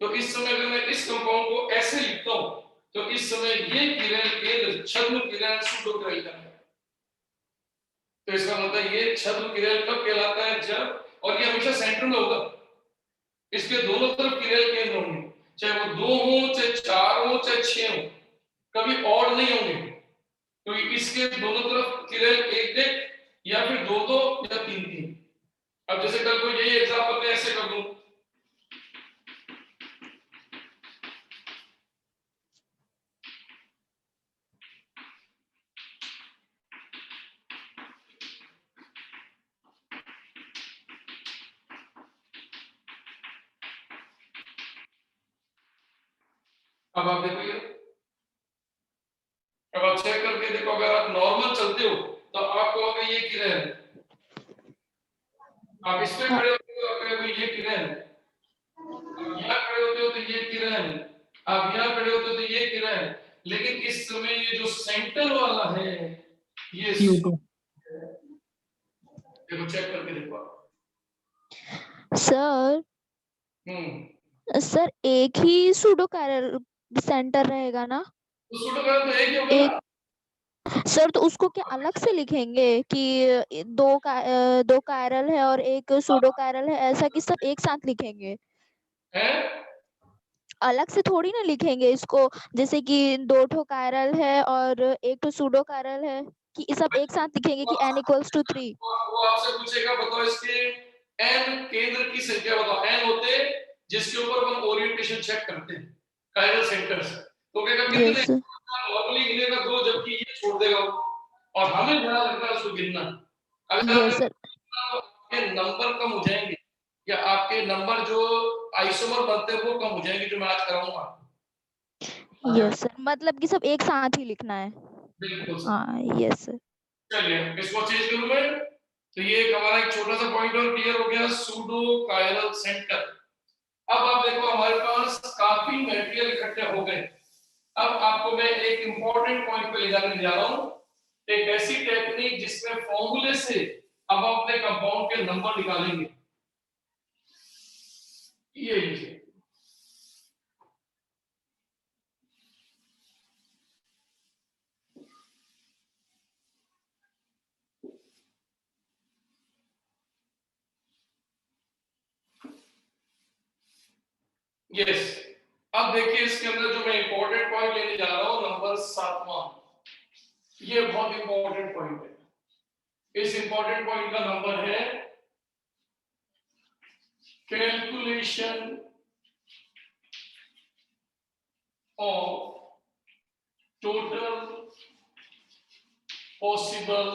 तो इस समय अगर मैं इस कंपाउंड को ऐसे लिखता हूं तो इस समय ये किरेल केंद्र छद्म किरेल सूडो किरेल का है। तो इसका मतलब ये छद्म किरेल कब कहलाता है, जब, और ये हमेशा सेंटर में होगा, इसके दोनों तरफ किरेल केंद्र होंगे, चाहे वो 2 हो, चाहे 4 हो, चाहे 6 हो, कभी ऑड नहीं होंगे। तो इसके दोनों तरफ किरेल 1-1 या फिर 2-2 या 3-3। अब जैसे कल को यही एग्जांपल मैं ऐसे कर दूं, अब आप देखो ये, अब आप चेक करके देखो, अगर आप नॉर्मल चलते हो तो आपको अगर ये किरेल, आप इस पे खड़े होते हो आपको ये किरेल, आप यहाँ खड़े होते हो तो ये किरेल, आप यहाँ खड़े होते हो तो ये किरेल, लेकिन इस समय ये जो सेंटर वाला है ये CO2। देखो चेक करके देखो आप। सर सर एक ही सूडो कायरल सेंटर रहेगा ना? तो सूडो कायरल तो एक ही होगा ना? सर तो उसको क्या अलग से लिखेंगे कि दो कायरल है और एक सूडो कायरल है, ऐसा कि सब एक साथ लिखेंगे? है अलग से थोड़ी ना लिखेंगे इसको, जैसे कि 2 ठो कायरल है और 1 ठो सूडो कायरल है, कि सब एक साथ लिखेंगे कि n = 3। वो आपसे पूछेगा बताओ इसके n केंद्र की संख्या बताओ, n होते जिसके ऊपर हम ओरिएंटेशन चेक करते हैं कायरल सेंटर्स, तो कहेगा कितने, यस नॉर्मली गिनेगा 2, जब छोड़ देगा वो, और हमें ध्यान रखना है उसको गिनना। अगर यस सर। आपके नंबर कम हो जाएंगे या आपके नंबर जो आइसोमर बनते हैं वो कम हो जाएंगे, जो मैं आज कराऊंगा। यस सर, मतलब कि सब एक साथ ही लिखना है। बिल्कुल सर। हाँ यस सर। चलिए इसको चेंज करूं मैं, तो ये एक हमारा एक छोटा सा पॉइंट और क्लियर हो गया, सूडो कायरल सेंटर। अब आप देखो हमारे पास काफी मटेरियल इकट्ठे हो गए। अब आपको मैं एक इंपॉर्टेंट पॉइंट पे ले जाने जा रहा हूं, एक ऐसी टेक्निक जिसमें फॉर्मूले से अब आप अपने कंपाउंड के नंबर निकालेंगे। ये लीजिए, यस। अब देखिए इसके अंदर जो मैं इंपॉर्टेंट पॉइंट लेने जा रहा हूं, नंबर 7वां, ये बहुत इंपॉर्टेंट पॉइंट है। इस इंपॉर्टेंट पॉइंट का नंबर है calculation of total possible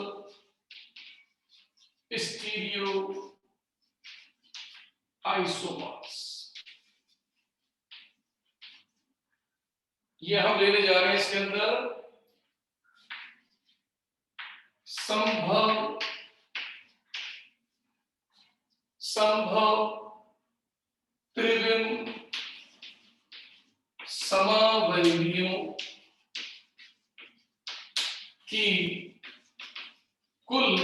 stereo isomers. ये हम लेने जा रहे हैं इसके अंदर संभव त्रिविम समावयवियों की कुल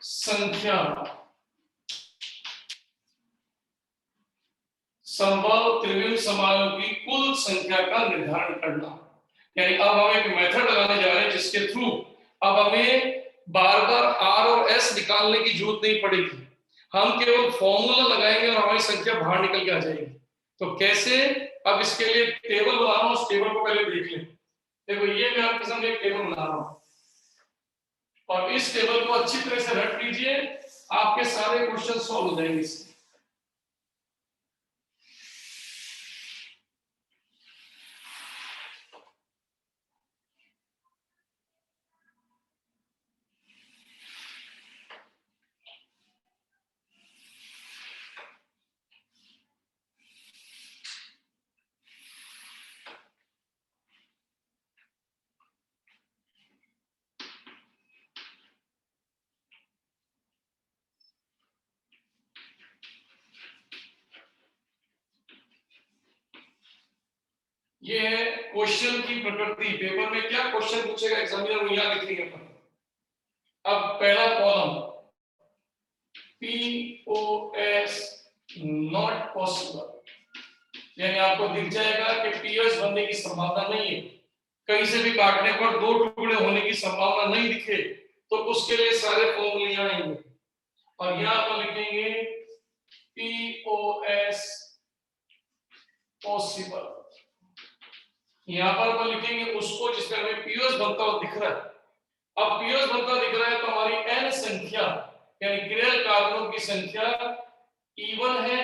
संख्या, संभव त्रिविम समावयवों की कुल संख्या का निर्धारण करना। यानी अब हम एक मेथड लगाने जा रहे हैं जिसके थ्रू अब हमें बार बार आर और एस निकालने की जरूरत नहीं पड़ेगी, हम केवल फॉर्मूला लगाएंगे और हमारी संख्या बाहर निकल के आ जाएगी। तो कैसे? अब इसके लिए टेबल बना रहा हूं, उस टेबल को पहले देख लें। देखो ये मैं आपके सामने एक टेबल बना रहा हूं और इस टेबल को अच्छी तरह से रट लीजिए, आपके सारे क्वेश्चन सॉल्व हो जाएंगे इससे। ये है क्वेश्चन की प्रकृति। पेपर में क्या क्वेश्चन पूछेगा एग्जामिनर, वो याद रखिएगा। अब पहला कॉलम POS नॉट पॉसिबल, यानी आपको दिख जाएगा कि POS बनने की संभावना नहीं है, कहीं से भी काटने पर दो टुकड़े होने की संभावना नहीं दिखे तो उसके लिए सारे फॉर्मूले यहाँ आएंगे और यहाँ पर लिखेंगे POS पॉसिबल। यहाँ पर लिखेंगे उसको जिसमें हमें POS बनता हुआ दिख रहा है। अब POS बनता दिख रहा है तो हमारी n संख्या यानी क्रियल कार्बनों की संख्या इवन है,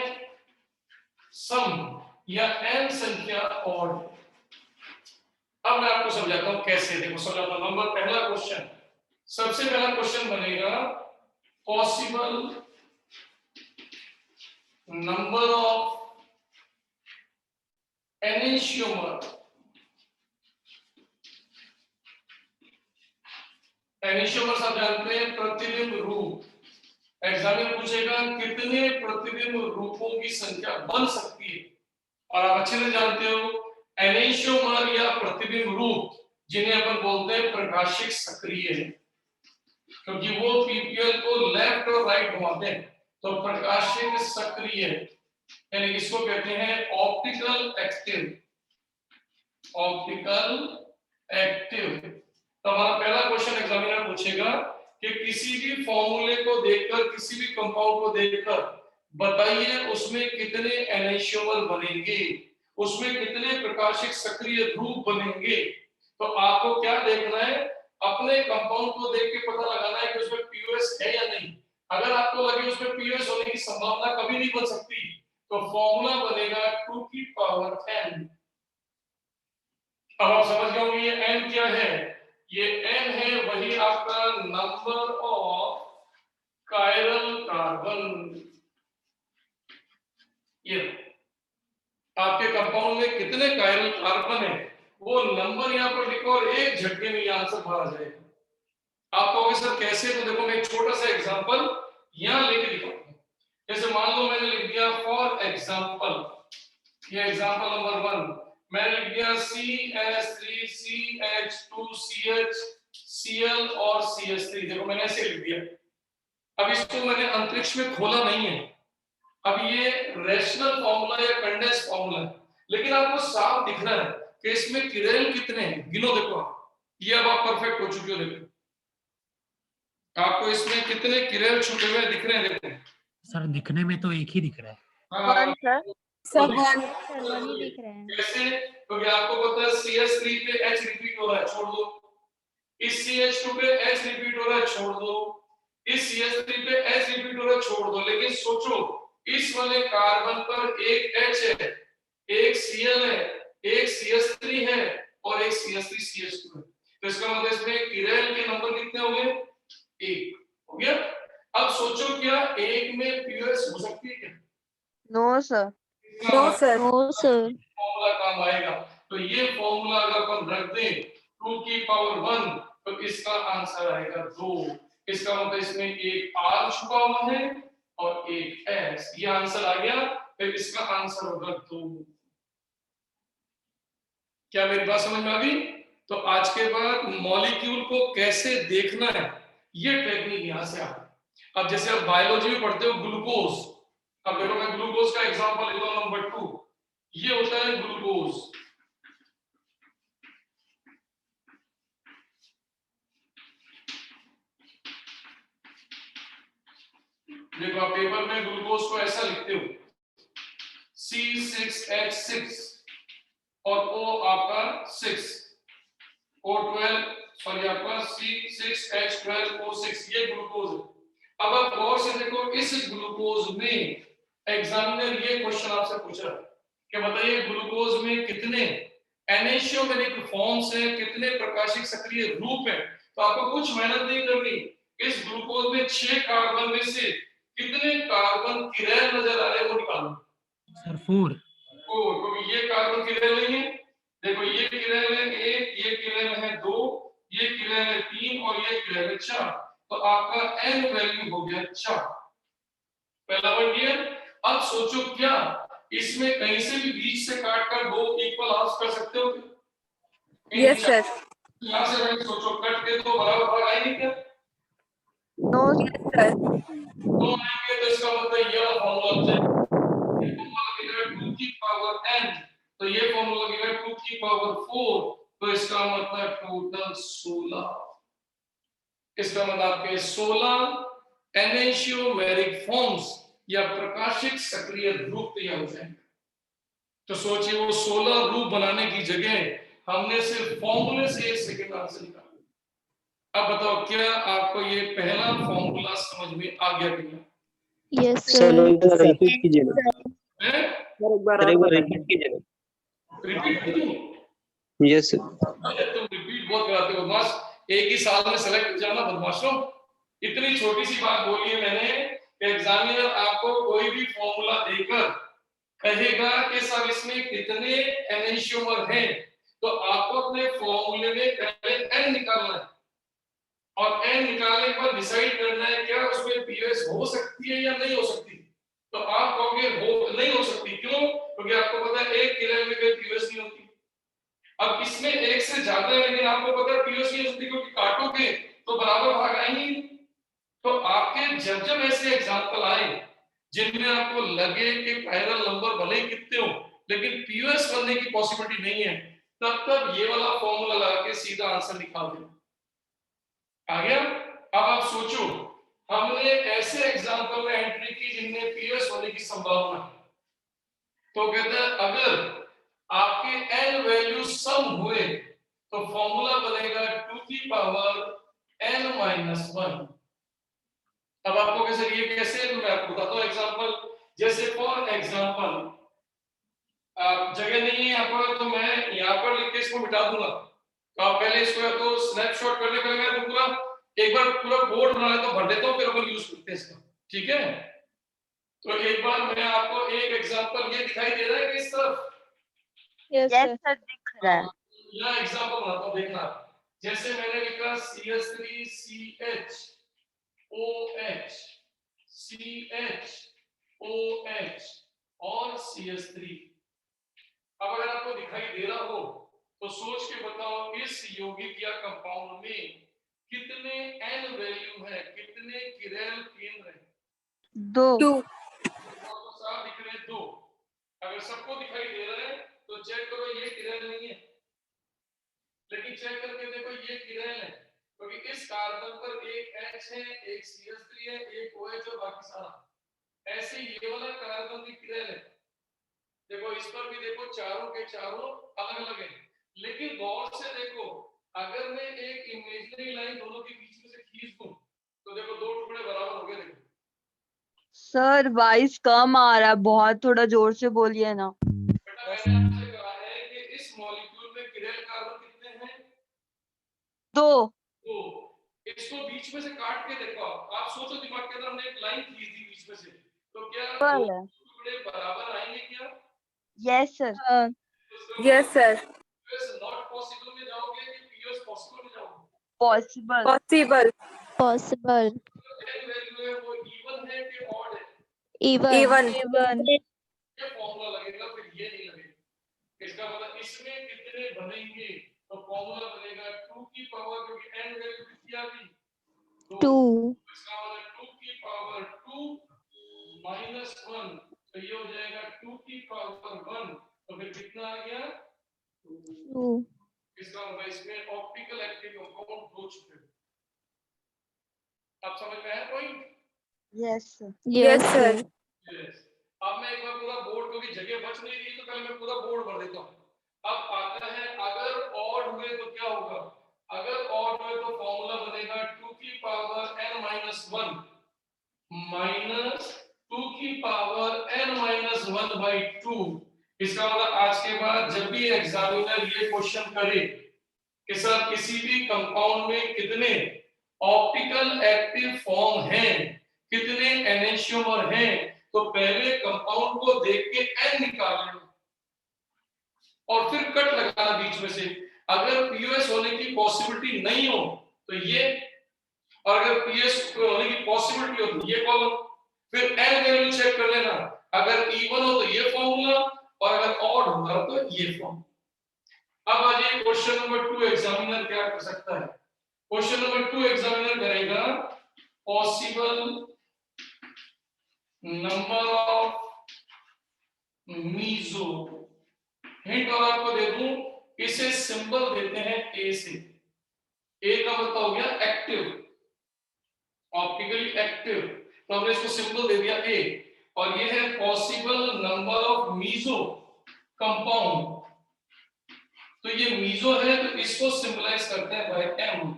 सम या n संख्या ऑड। अब मैं आपको समझाता हूं कैसे। देखो समझाता हूं। नंबर पहला क्वेश्चन, सबसे पहला क्वेश्चन बनेगा पॉसिबल नंबर ऑफ एनिशियोमर। एनिशियोमर्स आप जानते हैं प्रतिबिंब रूप। एग्जामिनर पूछेगा कितने प्रतिबिंब रूपों की संख्या बन सकती है, और आप अच्छे से जानते हो एनिशियोमर या प्रतिबिंब रूप जिन्हें अपन बोलते हैं प्रकाशिक सक्रिय है, क्योंकि वो पीपीएल को लेफ्ट और राइट घुमाते हैं। तो प्रकाशिक सक्रिय यानी इसको कहते हैं ऑप्टिकल एक्टिव। Optical active. तो हमारा पहला क्वेश्चन एग्जामिनर पूछेगा कि किसी भी फॉर्मूले को देखकर, किसी भी कंपाउंड को देखकर बताइए उसमें कितने एनिशियोमर बनेंगे, उसमें कितने प्रकाशिक सक्रिय ध्रुव बनेंगे। तो आपको क्या देखना है, अपने कंपाउंड को देख के पता लगाना है कि उसमें पीओएस है या नहीं। अगर आपको लगे उसमें पीओएस होने की संभावना कभी नहीं बन सकती तो फॉर्मूला बनेगा 2 की पावर n। अब आप समझ गए होंगे ये n क्या है। ये n है वही आपका नंबर ऑफ कायरल कार्बन। ये आपके कंपाउंड में कितने कायरल कार्बन है वो नंबर यहाँ पर लिखो और एक झटके में यहाँ आंसर बाहर आ जाएगा। आप कहोगे सर कैसे, तो देखो मैं एक छोटा सा एग्जांपल यहाँ लेके दिखाऊंगा। जैसे मान लो मैंने लिख दिया फॉर एग्जांपल, ये एग्जांपल नंबर 1 मैंने लिख दिया CH3 CH2CH Cl और CH3। देखो मैंने ऐसे लिख दिया। अब इसको मैंने अंतरिक्ष में खोला नहीं है, अब ये रैशनल फॉर्मूला या कंडेंस फॉर्मूला है, लेकिन आपको साफ दिख रहा है कि इसमें किरेल कितने हैं। गिनो देखो आप, ये अब आप परफेक्ट हो चुके हो। देखो आपको इसमें कितने किरेल छुपे हुए दिख रहे हैं। देखो सर दिखने में तो एक ही दिख रहा है। हाँ, वन सर। सर वन ही दिख रहे हैं। कैसे? क्योंकि आपको पता है CH3 पे H रिपीट हो रहा है, छोड़ दो। इस CH2 पे H रिपीट हो रहा है, छोड़ दो। इस CH3 पे H रिपीट हो रहा है, छोड़ दो। लेकिन सोचो इस वाले कार्बन पर एक H है, एक Cl है, एक CH3 है और एक CH3 CH2 है। तो इसका मतलब इसमें किरेल के नंबर कितने हो गए? 1 हो गया। अब सोचो क्या एक में पीओएस हो सकती है क्या? No sir. No sir. Formula काम आएगा। तो ये फॉर्मूला अगर अपन रख दें 2 की पावर 1 तो इसका आंसर आएगा 2। इसका मतलब इसमें एक R छुपा हुआ है और एक S। ये आंसर आ गया, फिर इसका आंसर होगा 2। क्या मेरी बात समझ में आ गई? तो आज के बाद मॉलिक्यूल को कैसे देखना है ये टेक्निक यहां से आ गई। अब जैसे आप बायोलॉजी में पढ़ते हो ग्लूकोज, अब देखो मैं ग्लूकोज का एग्जांपल लेता हूं नंबर 2। ये होता है ग्लूकोज। देखो आप पेपर में ग्लूकोज को ऐसा लिखते हो C6H6 और O आपका 6, O12 सॉरी आपका C6H12O6 ये ग्लूकोज है। अब आप गौर से देखो इस ग्लूकोज में एग्जामिनर ये क्वेश्चन आपसे पूछा कि बताइए ग्लूकोज में कितने एनेशियोमेरिक फॉर्म्स हैं, कितने प्रकाशिक सक्रिय रूप हैं। तो आपको कुछ मेहनत नहीं करनी, इस ग्लूकोज में 6 कार्बन में से कितने कार्बन किरेल नजर आ रहे हैं वो निकालो। सर 4। क्योंकि ये कार्बन किरेल नहीं है। देखो ये किरेल है 1, ये किरेल है 2, ये किरेल है 3 और ये किरेल है 4। तो आपका n वैल्यू हो गया 4। पहला बन गया। अब सोचो क्या इसमें कहीं से भी बीच से काट कर 2 इक्वल हाफ कर सकते हो? Yes sir. यहाँ से भाई सोचो कट के 2 बराबर भाग आएंगे क्या? No sir. 2 आएंगे तो इसका मतलब ये वाला फॉर्मूला हो जाएगा। ये फॉर्मूला लगेगा 2 की पावर n, तो ये फॉर्मूला लगेगा 2 की पावर 4, तो इसका मतलब टोटल 16। इसका मतलब आपके 16 एनेशियोमेरिक फॉर्म्स या प्रकाशिक सक्रिय रूप तैयार हो जाएंगे। तो सोचिए वो 16 रूप बनाने की जगह हमने सिर्फ फॉर्मूले से 1 सेकंड आंसर निकाला। अब बताओ क्या आपको ये पहला फॉर्मूला समझ में आ गया कि नहीं? Yes sir. रिपीट कीजिए हैं? एक बार रिपीट कीजिए। रिपीट क्यों? Yes sir. अरे तुम रिपीट बहुत कराते हो बदमाश, एक ही साल में सेलेक्ट जाना बदमाशों। इतनी छोटी सी बात बोली है मैंने कि एग्जामिनर आपको कोई भी फॉर्मूला देकर कहेगा कि सर इसमें कितने एनेशियोमर हैं, तो आपको अपने फॉर्मूले में पहले n निकालना है और n निकालने के बाद डिसाइड करना है क्या उसमें पीओएस हो सकती है या नहीं हो सकती। तो आप कहोगे हो नहीं हो सकती, क्यों? क्योंकि आपको पता है 1 किलो में कोई पीओएस नहीं होती। अब इसमें 1 से ज्यादा है लेकिन आपको पता है पीओएस नहीं हो सकती क्योंकि काटोगे तो बराबर भाग आएंगे। तो आपके जब जब ऐसे एग्जांपल आए जिनमें आपको लगे कि कायरल नंबर भले ही कितने हो लेकिन पीओएस बनने की पॉसिबिलिटी नहीं है, तब ये वाला फॉर्मूला लगा के सीधा आंसर निकाल दो। आ गया? अब आप सोचो हमने ऐसे एग्जांपल में एंट्री की जिनमें पीओएस होने की संभावना है। तो कहते हैं अगर आपके n वैल्यू सम हुए तो फॉर्मूला बनेगा 2 की पावर n-1। अब आपको कैसे ये कैसे मैं आपको बताता हूं एग्जांपल। जैसे फॉर एग्जांपल जगह नहीं है यहाँ पर तो मैं यहाँ पर लिख के इसको मिटा दूंगा। तो आप पहले इसको या तो स्नैपशॉट करने का लगा तो पूरा एक बार पूरा बोर्ड बना लेता हूं, भर देता हूं, फिर अपन यूज करते हैं इसका। ठीक है, तो एक बार मैं आपको एक एग्जांपल ये दिखाई दे रहा है कि इस तरफ यस यस सर। सर दिख रहा है। यह एग्जांपल बनाता हूं, देखना। जैसे मैंने लिखा CH3CH OH CH OH और CH3। अब अगर आपको दिखाई दे रहा हो तो सोच के बताओ इस यौगिक या कंपाउंड में कितने n वैल्यू है, कितने किरैल केंद्र है? 2 आपको साफ दिख रहे हैं 2। अगर सबको दिखाई दे रहा है तो चेक करो ये किरैल नहीं है, लेकिन चेक करके देखो ये किरैल है, क्योंकि इस कार्बन पर एक H है, एक CH3 है, एक OH और बाकी सारा। ऐसे ये वाला कार्बन भी किरैल है। देखो इस पर भी देखो, चारों के चारों अलग अलग है, लेकिन गौर से देखो, अगर मैं एक इमेजिनरी लाइन दोनों के बीच में से खींच दूं तो देखो दो टुकड़े बराबर हो गए। देखो सर वॉइस कम आ रहा है बहुत, थोड़ा जोर से बोलिए ना। बेटा मैंने आपसे कहा है कि इस मॉलिक्यूल में किरैल कार्बन कितने हैं? 2 तो इसको बीच में से काट के देखो, आप सोचो दिमाग के अंदर हमने एक लाइन खींच दी बीच में से, तो क्या दो टुकड़े बराबर आएंगे क्या? Yes sir. Yes sir. PS not possible में जाओगे कि पीएस पॉसिबल में जाओगे? Possible. Possible. Possible. N value है वो इवन है कि ऑड है? इवन। इवन। ये फॉर्मूला लगेगा, फिर ये नहीं लगेगा। इसका मतलब इसमें कितने बनेंगे, तो फॉर्मूला बनेगा 2 की पावर, क्योंकि n वैल्यू कितनी आ गई? 2। इसका मतलब 2 की पावर 2 माइनस 1, तो ये हो जाएगा 2 की पावर 1, तो फिर कितना आ गया? 2। इसका मतलब इसमें ऑप्टिकल एक्टिव कंपाउंड हो चुके हैं। आप समझ में आया point? Yes sir. Yes sir. Yes. अब मैं एक बार पूरा बोर्ड, क्योंकि जगह बच नहीं रही तो पहले मैं पूरा बोर्ड भर देता हूँ। अब आता है अगर ऑड हुए तो क्या होगा? अगर ऑड हुए तो फॉर्मूला बनेगा 2 की पावर n माइनस 1 माइनस 2 की पावर n माइनस 1 बाई 2। इसका मतलब आज के बाद जब भी एग्जामिनर ये क्वेश्चन करे कि सर किसी भी कंपाउंड में कितने ऑप्टिकल एक्टिव फॉर्म हैं, कितने एनेंशियोमर हैं, तो पहले कंपाउंड को देख के n निकाल लेना और फिर कट लगाना बीच में से। अगर पीओएस होने की पॉसिबिलिटी नहीं हो तो ये, और अगर पीएस होने की पॉसिबिलिटी हो तो ये कॉलम, फिर n वैल्यू चेक कर लेना। अगर इवन हो तो ये फॉर्मूला, और अगर ऑड होगा तो ये फॉर्म। अब आ जाइए क्वेश्चन नंबर 2। एग्जामिनर क्या कर सकता है? क्वेश्चन नंबर 2 एग्जामिनर करेगा possible number of meso. Hint और आपको दे दूं, इसे सिंबल देते हैं ए से। ए का मतलब हो गया एक्टिव, ऑप्टिकली एक्टिव, तो हमने इसको सिंबल दे दिया ए। और ये है possible number of meso compound. तो ये मीजो है तो इसको सिंबलाइज करते हैं बाय एम।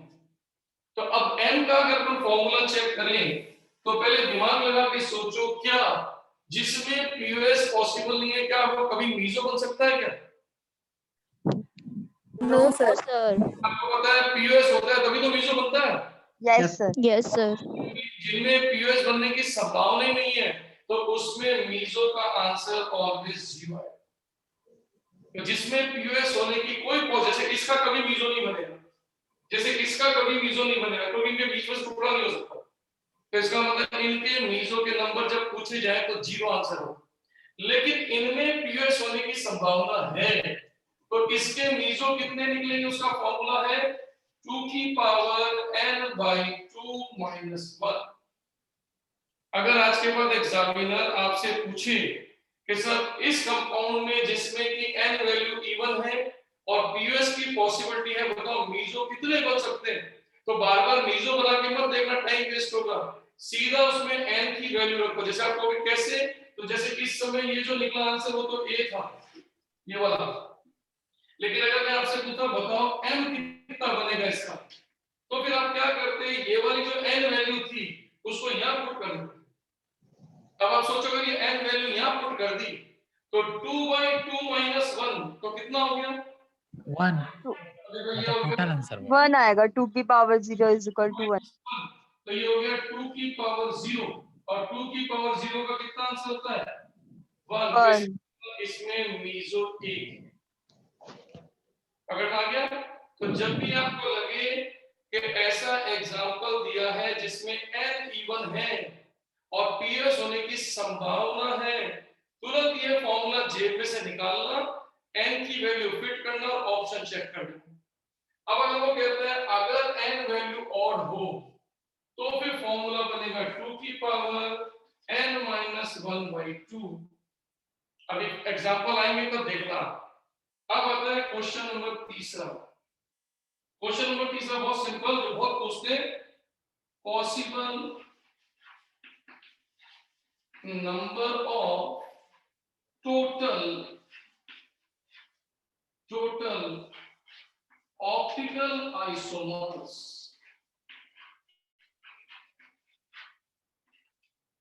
तो अब एम का अगर हम फॉर्मूला चेक करें तो पहले दिमाग लगा के सोचो, क्या जिसमें पीओएस पॉसिबल नहीं है क्या वो कभी मीजो बन सकता है क्या? No sir. सर। आपको पता है पीओएस होता है तभी तो मीजो बनता है। Yes sir. Yes sir. जिनमें पीओएस बनने की संभावना ही नहीं है तो उसमें मीजो का आंसर ऑलवेज 0 है। तो जिसमें पीओएस होने की कोई जैसे इसका कभी मीजो नहीं बनेगा, जैसे इसका कभी मीजो नहीं बनेगा क्योंकि इनके बीच में टुकड़ा नहीं हो सकता। तो इसका मतलब इनके मीजो के नंबर जब पूछे जाए तो 0 आंसर हो। लेकिन इनमें पीओएस होने की संभावना है, तो इसके मीजो कितने निकलेंगे? उसका फॉर्मूला है 2 की पावर n बाई 2 माइनस 1। अगर आज के बाद एग्जामिनर आपसे पूछे कि सर इस कंपाउंड में जिसमें कि n वैल्यू इवन है और पीओएस की पॉसिबिलिटी है, बताओ मीजो कितने बन सकते हैं, तो बार बार मीजो बना के मत देखना, टाइम वेस्ट होगा। सीधा उसमें n की वैल्यू रखो। जैसे आप कहोगे कैसे, तो जैसे इस समय ये जो निकला आंसर वो तो a था, ये वाला। लेकिन अगर मैं आपसे पूछता बताओ m कितना बनेगा इसका, तो फिर आप क्या करते हैं, ये वाली जो n वैल्यू थी उसको यहां पुट कर देते। अब आप सोचोगे ये n वैल्यू यहां पुट कर दी तो 2 बाई 2 माइनस 1 तो कितना हो गया? 1 देखो ये हो टोटल गया आंसर 1 आएगा 2 की पावर 0 इज इक्वल टू 1। तो ये हो गया 2 की पावर 0 और 2 की पावर 0 का कितना आंसर होता है 1। 1 इसमें मीजो 1 अगर आ गया। तो जब भी आपको लगे कि ऐसा एग्जांपल दिया है जिसमें n इवन है और पीएस होने की संभावना है, तुरंत ये फॉर्मूला जेब में से निकालना, n की वैल्यू फिट करना और ऑप्शन चेक करना। अब अगर वो कहते हैं अगर n वैल्यू ऑड हो तो फिर फॉर्मूला बनेगा 2 की पावर n माइनस 1/2। अभी एग्जांपल आएंगे तो देखना। अब आता है क्वेश्चन नंबर तीसरा। क्वेश्चन नंबर तीसरा बहुत सिंपल, जो बहुत पूछते हैं, possible number of total optical isomers,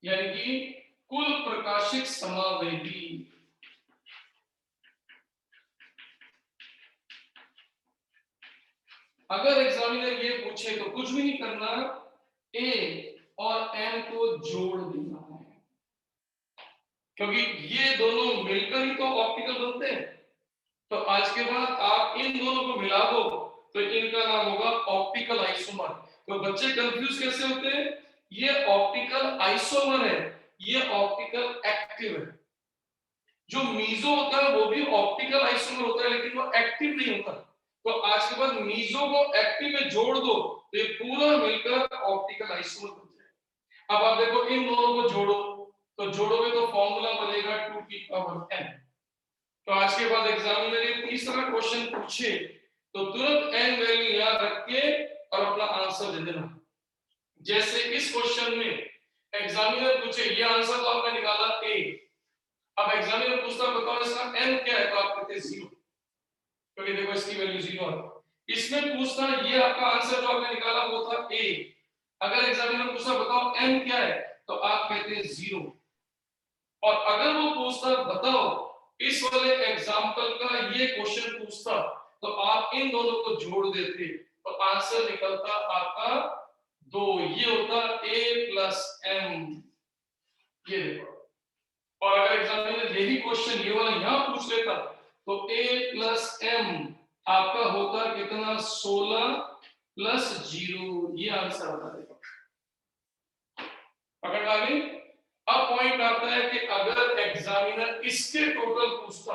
यानी कि कुल प्रकाशिक समावेगी। अगर एग्जामिनर ये पूछे तो कुछ भी नहीं करना, ए और एन को जोड़ देना है, क्योंकि ये दोनों मिलकर ही तो ऑप्टिकल बनते हैं। तो आज के बाद आप इन दोनों को मिला दो तो इनका नाम होगा ऑप्टिकल आइसोमर। तो बच्चे कंफ्यूज कैसे होते हैं, ये ऑप्टिकल आइसोमर है, ये ऑप्टिकल एक्टिव है। जो मीजो होता है वो भी ऑप्टिकल आइसोमर होता है, लेकिन वो एक्टिव नहीं होता। तो आज के बाद मीजो को एक्टिव में जोड़ दो तो ये पूरा मिलकर ऑप्टिकल आइसोमर बन जाएगा। अब आप देखो इन दोनों को जोड़ो, तो जोड़ोगे तो फॉर्मूला बनेगा 2 की पावर n। तो आज के बाद एग्जामिनर ये तीसरा क्वेश्चन पूछे तो तुरंत n वैल्यू याद रख के और अपना आंसर दे देना। जैसे इस क्वेश्चन में एग्जामिनर पूछे ये आंसर तो आपने निकाला a, अब एग्जामिनर पूछता बताओ इसका n क्या है, तो आप कहते 0, क्योंकि देखो इसकी वैल्यू 0 है। इसमें पूछता ये आपका आंसर जो आपने निकाला वो था a, अगर एग्जामिनर पूछता बताओ n क्या है तो आप कहते 0। और अगर वो पूछता बताओ इस वाले एग्जाम्पल का ये क्वेश्चन पूछता तो आप इन दोनों को जोड़ देते तो आंसर निकलता आपका 2। ये होता a प्लस m, ये देखो। और अगर एग्जामिनर यही क्वेश्चन ये वाला यहां पूछ लेता तो a प्लस m आपका होता कितना 16 प्लस 0, ये आंसर आता है। पकड़ आ गई। अब पॉइंट आता है कि अगर एग्जामिनर इसके टोटल पूछता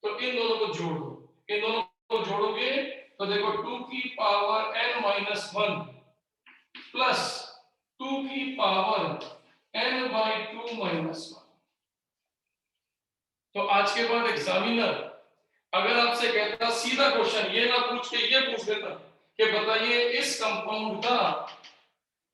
तो इन दोनों को जोड़ दो, इन दोनों को जोड़ोगे तो देखो 2 की पावर n माइनस 1 प्लस 2 की पावर n/2 माइनस 1। तो आज के बाद एग्जामिनर अगर आपसे कहता सीधा क्वेश्चन ये ना पूछ के ये पूछ लेता कि बताइए इस कंपाउंड का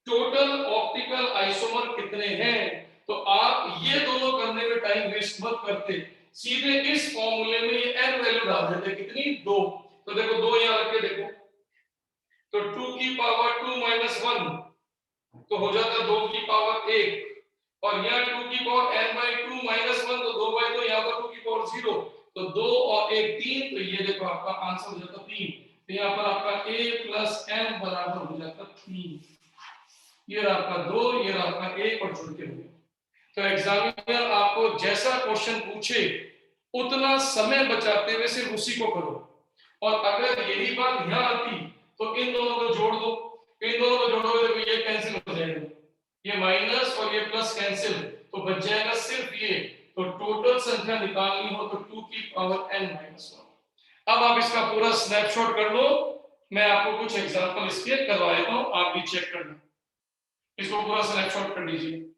टोटल ऑप्टिकल आइसोमर कितने हैं, तो आप ये दोनों करने में टाइम वेस्ट मत करते, सीधे इस फॉर्मूले में ये n वैल्यू डाल देते, कितनी 2। तो देखो 2 यहां रख के देखो तो 2 की पावर 2 माइनस 1 तो हो जाता 2 की पावर 1, और यहाँ 2 की पावर n/2 माइनस 1 तो 2/2, यहाँ पर 2 की पावर 0 तो 2 और 1 3, तो ये देखो आपका आंसर हो जाता 3। तो यहाँ पर आपका a प्लस m बराबर हो जाता 3। ये रहा आपका 2, ये रहा आपका 1 और जुड़ के हो गया। तो एग्जामिनर आपको जैसा क्वेश्चन पूछे उतना समय बचाते हुए सिर्फ उसी को करो, और अगर यही बात यहाँ आती तो इन दोनों को जोड़ दो, इन दोनों को जोड़ोगे तो ये कैंसिल हो जाएगा, ये माइनस और ये प्लस कैंसिल, तो बच जाएगा सिर्फ ये। तो टोटल संख्या निकालनी हो तो 2 की पावर n माइनस 1। अब आप इसका पूरा स्नैपशॉट कर लो, मैं आपको कुछ एग्जांपल इसके करवा देता हूं, आप भी चेक करना, इसको पूरा स्नैपशॉट कर लीजिए।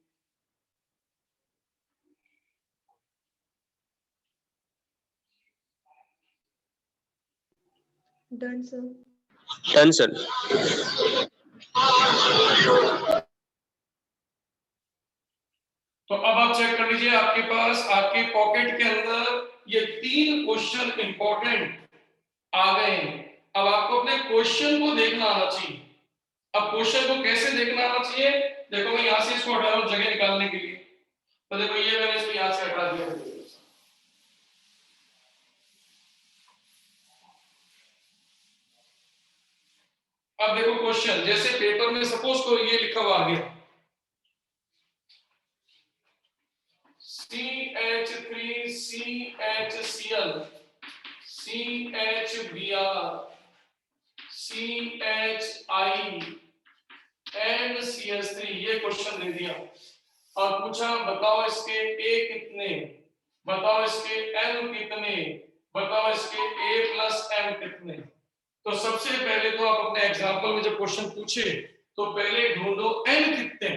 Done, sir. Done sir. तो अब आप चेक कर लीजिए, आपके पास आपके पॉकेट के अंदर ये 3 क्वेश्चन इंपॉर्टेंट आ गए हैं। अब आपको अपने क्वेश्चन को देखना आना चाहिए। अब क्वेश्चन को कैसे देखना आना चाहिए, देखो मैं यहां से इसको हटा रहा हूं जगह निकालने के लिए, तो देखो ये मैंने इसको यहां से हटा दिया, अब देखो क्वेश्चन, जैसे पेपर में सपोज करो ये लिखा हुआ आ गया CH3CHCl CHBr CHI and CH3, ये क्वेश्चन दे दिया और पूछा बताओ इसके A कितने, बताओ इसके N कितने, बताओ इसके A प्लस M कितने। तो सबसे पहले तो आप अपने एग्जाम्पल में जब क्वेश्चन पूछे तो पहले ढूंढो N कितने,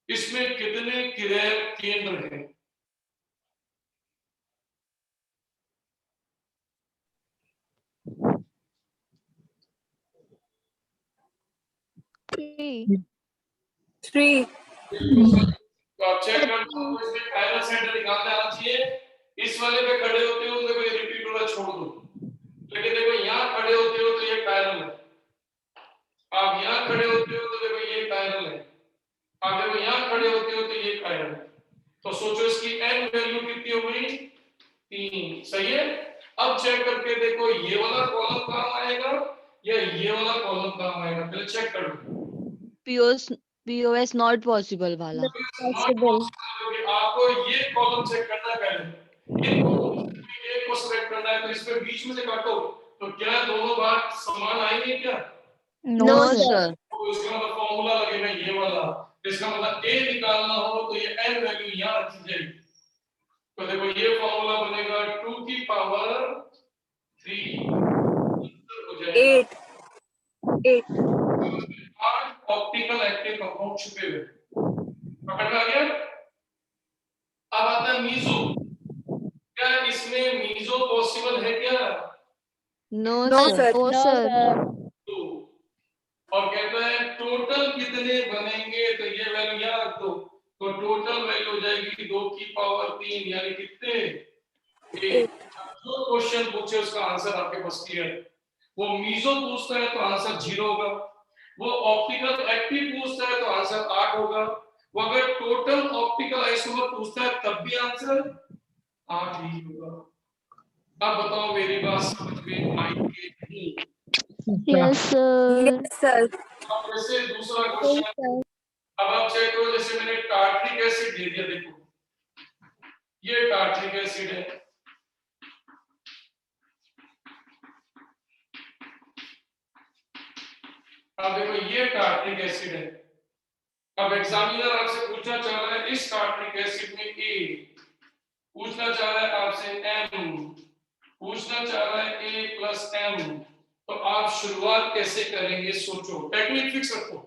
इसमें कितने किरैल केंद्र हैं। Three. 3. तो आप चेक कर दो, इसमें कायरल सेंटर निकालने आना चाहिए। इस वाले पे खड़े होते हो तो देखो ये रिपीट हो रहा, छोड़ दो, लेकिन देखो यहाँ खड़े होते हो तो ये कायरल है, आप यहाँ खड़े होते हो तो देखो ये कायरल है, आप देखो यहाँ खड़े होते हो तो ये कायरल है। तो सोचो इसकी n वैल्यू कितनी हो गई, 3, सही है। अब चेक करके देखो ये वाला कॉलम काम आएगा या ये वाला कॉलम काम आएगा, पहले चेक कर लो। POS नॉट पॉसिबल वाला। आपको ये कॉलम चेक करना है पहले, इन कॉलम में एक को सिलेक्ट करना है, तो इसमें बीच में से काटो तो क्या दोनों बार समान आएंगे क्या? No, no sir. सर। तो इसका मतलब फॉर्मूला लगेगा ये वाला, इसका मतलब a निकालना हो तो ये n वैल्यू यहाँ रखी जाएगी। तो देखो ये फॉर्मूला बनेगा 2 की पावर 3 हो जाएगा 8. 8. 8 ऑप्टिकल एक्टिव कंपाउंड छुपे हुए, पकड़ में आ गया। अब आता है मीजो, क्या इसमें मीजो पॉसिबल है क्या? No No, sir. sir. No, sir. तो और कहता है टोटल कितने बनेंगे, तो ये वैल्यू यहाँ रख दो, तो टोटल वैल्यू हो जाएगी 2 की पावर 3 यानी कितने, 1। जो क्वेश्चन पूछे उसका आंसर आपके पास क्लियर है। वो मीजो पूछता है तो आंसर 0 होगा, वो ऑप्टिकल एक्टिव पूछता है तो आंसर 8 होगा, वो अगर टोटल ऑप्टिकल आइसोमर पूछता है तब भी आंसर 8 ही होगा। अब बताओ मेरी बात समझ में आई कि नहीं? Yes, sir. Yes, sir. अब जैसे दूसरा क्वेश्चन, अब आप चेक करो, जैसे मैंने टार्ट्रिक एसिड दे दिया, देखो ये टार्ट्रिक एसिड है, अब देखो ये टार्ट्रिक एसिड है। अब एग्जामिनर आपसे पूछना चाह रहा है इस टार्ट्रिक एसिड में A, पूछना चाह रहा है आपसे M, पूछना चाह रहा है A प्लस M, तो आप शुरुआत कैसे करेंगे सोचो, टेक्निक फिक्स रखो।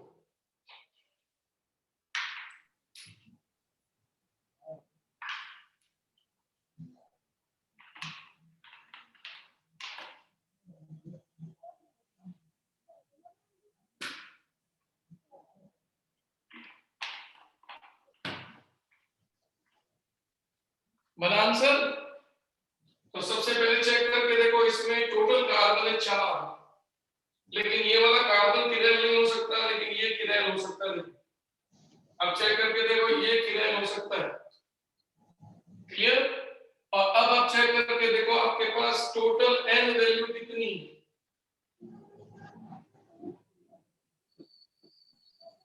बना आंसर, तो सबसे पहले चेक करके देखो इसमें टोटल कार्बन है 4, लेकिन ये वाला कार्बन किरैल नहीं हो सकता, लेकिन ये किरैल हो सकता है। अब चेक करके देखो ये किरैल हो सकता है, क्लियर। और अब आप चेक करके देखो आपके पास टोटल n वैल्यू कितनी,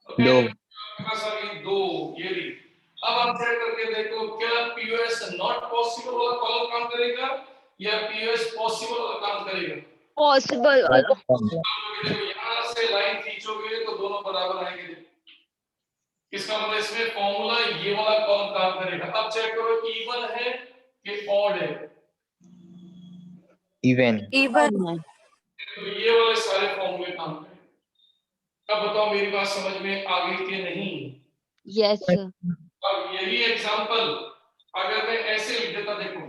दो। आपके पास आ गई 2, ये रही। अब आप चेक करके देखो क्या POS नॉट पॉसिबल वाला कॉलम काम करेगा या POS पॉसिबल वाला काम करेगा। पॉसिबल वाला। देखो यहाँ से लाइन खींचोगे तो दोनों बराबर आएंगे, इसका मतलब इसमें फॉर्मूला ये वाला कॉलम काम करेगा। अब चेक करो इवन है कि ऑड है, इवन। Even. तो ये वाले सारे फॉर्मूले काम करेंगे। अब बताओ मेरी बात समझ में आ गई कि नहीं? Yes sir. अब यही एग्जांपल अगर मैं ऐसे लिख देता, देखो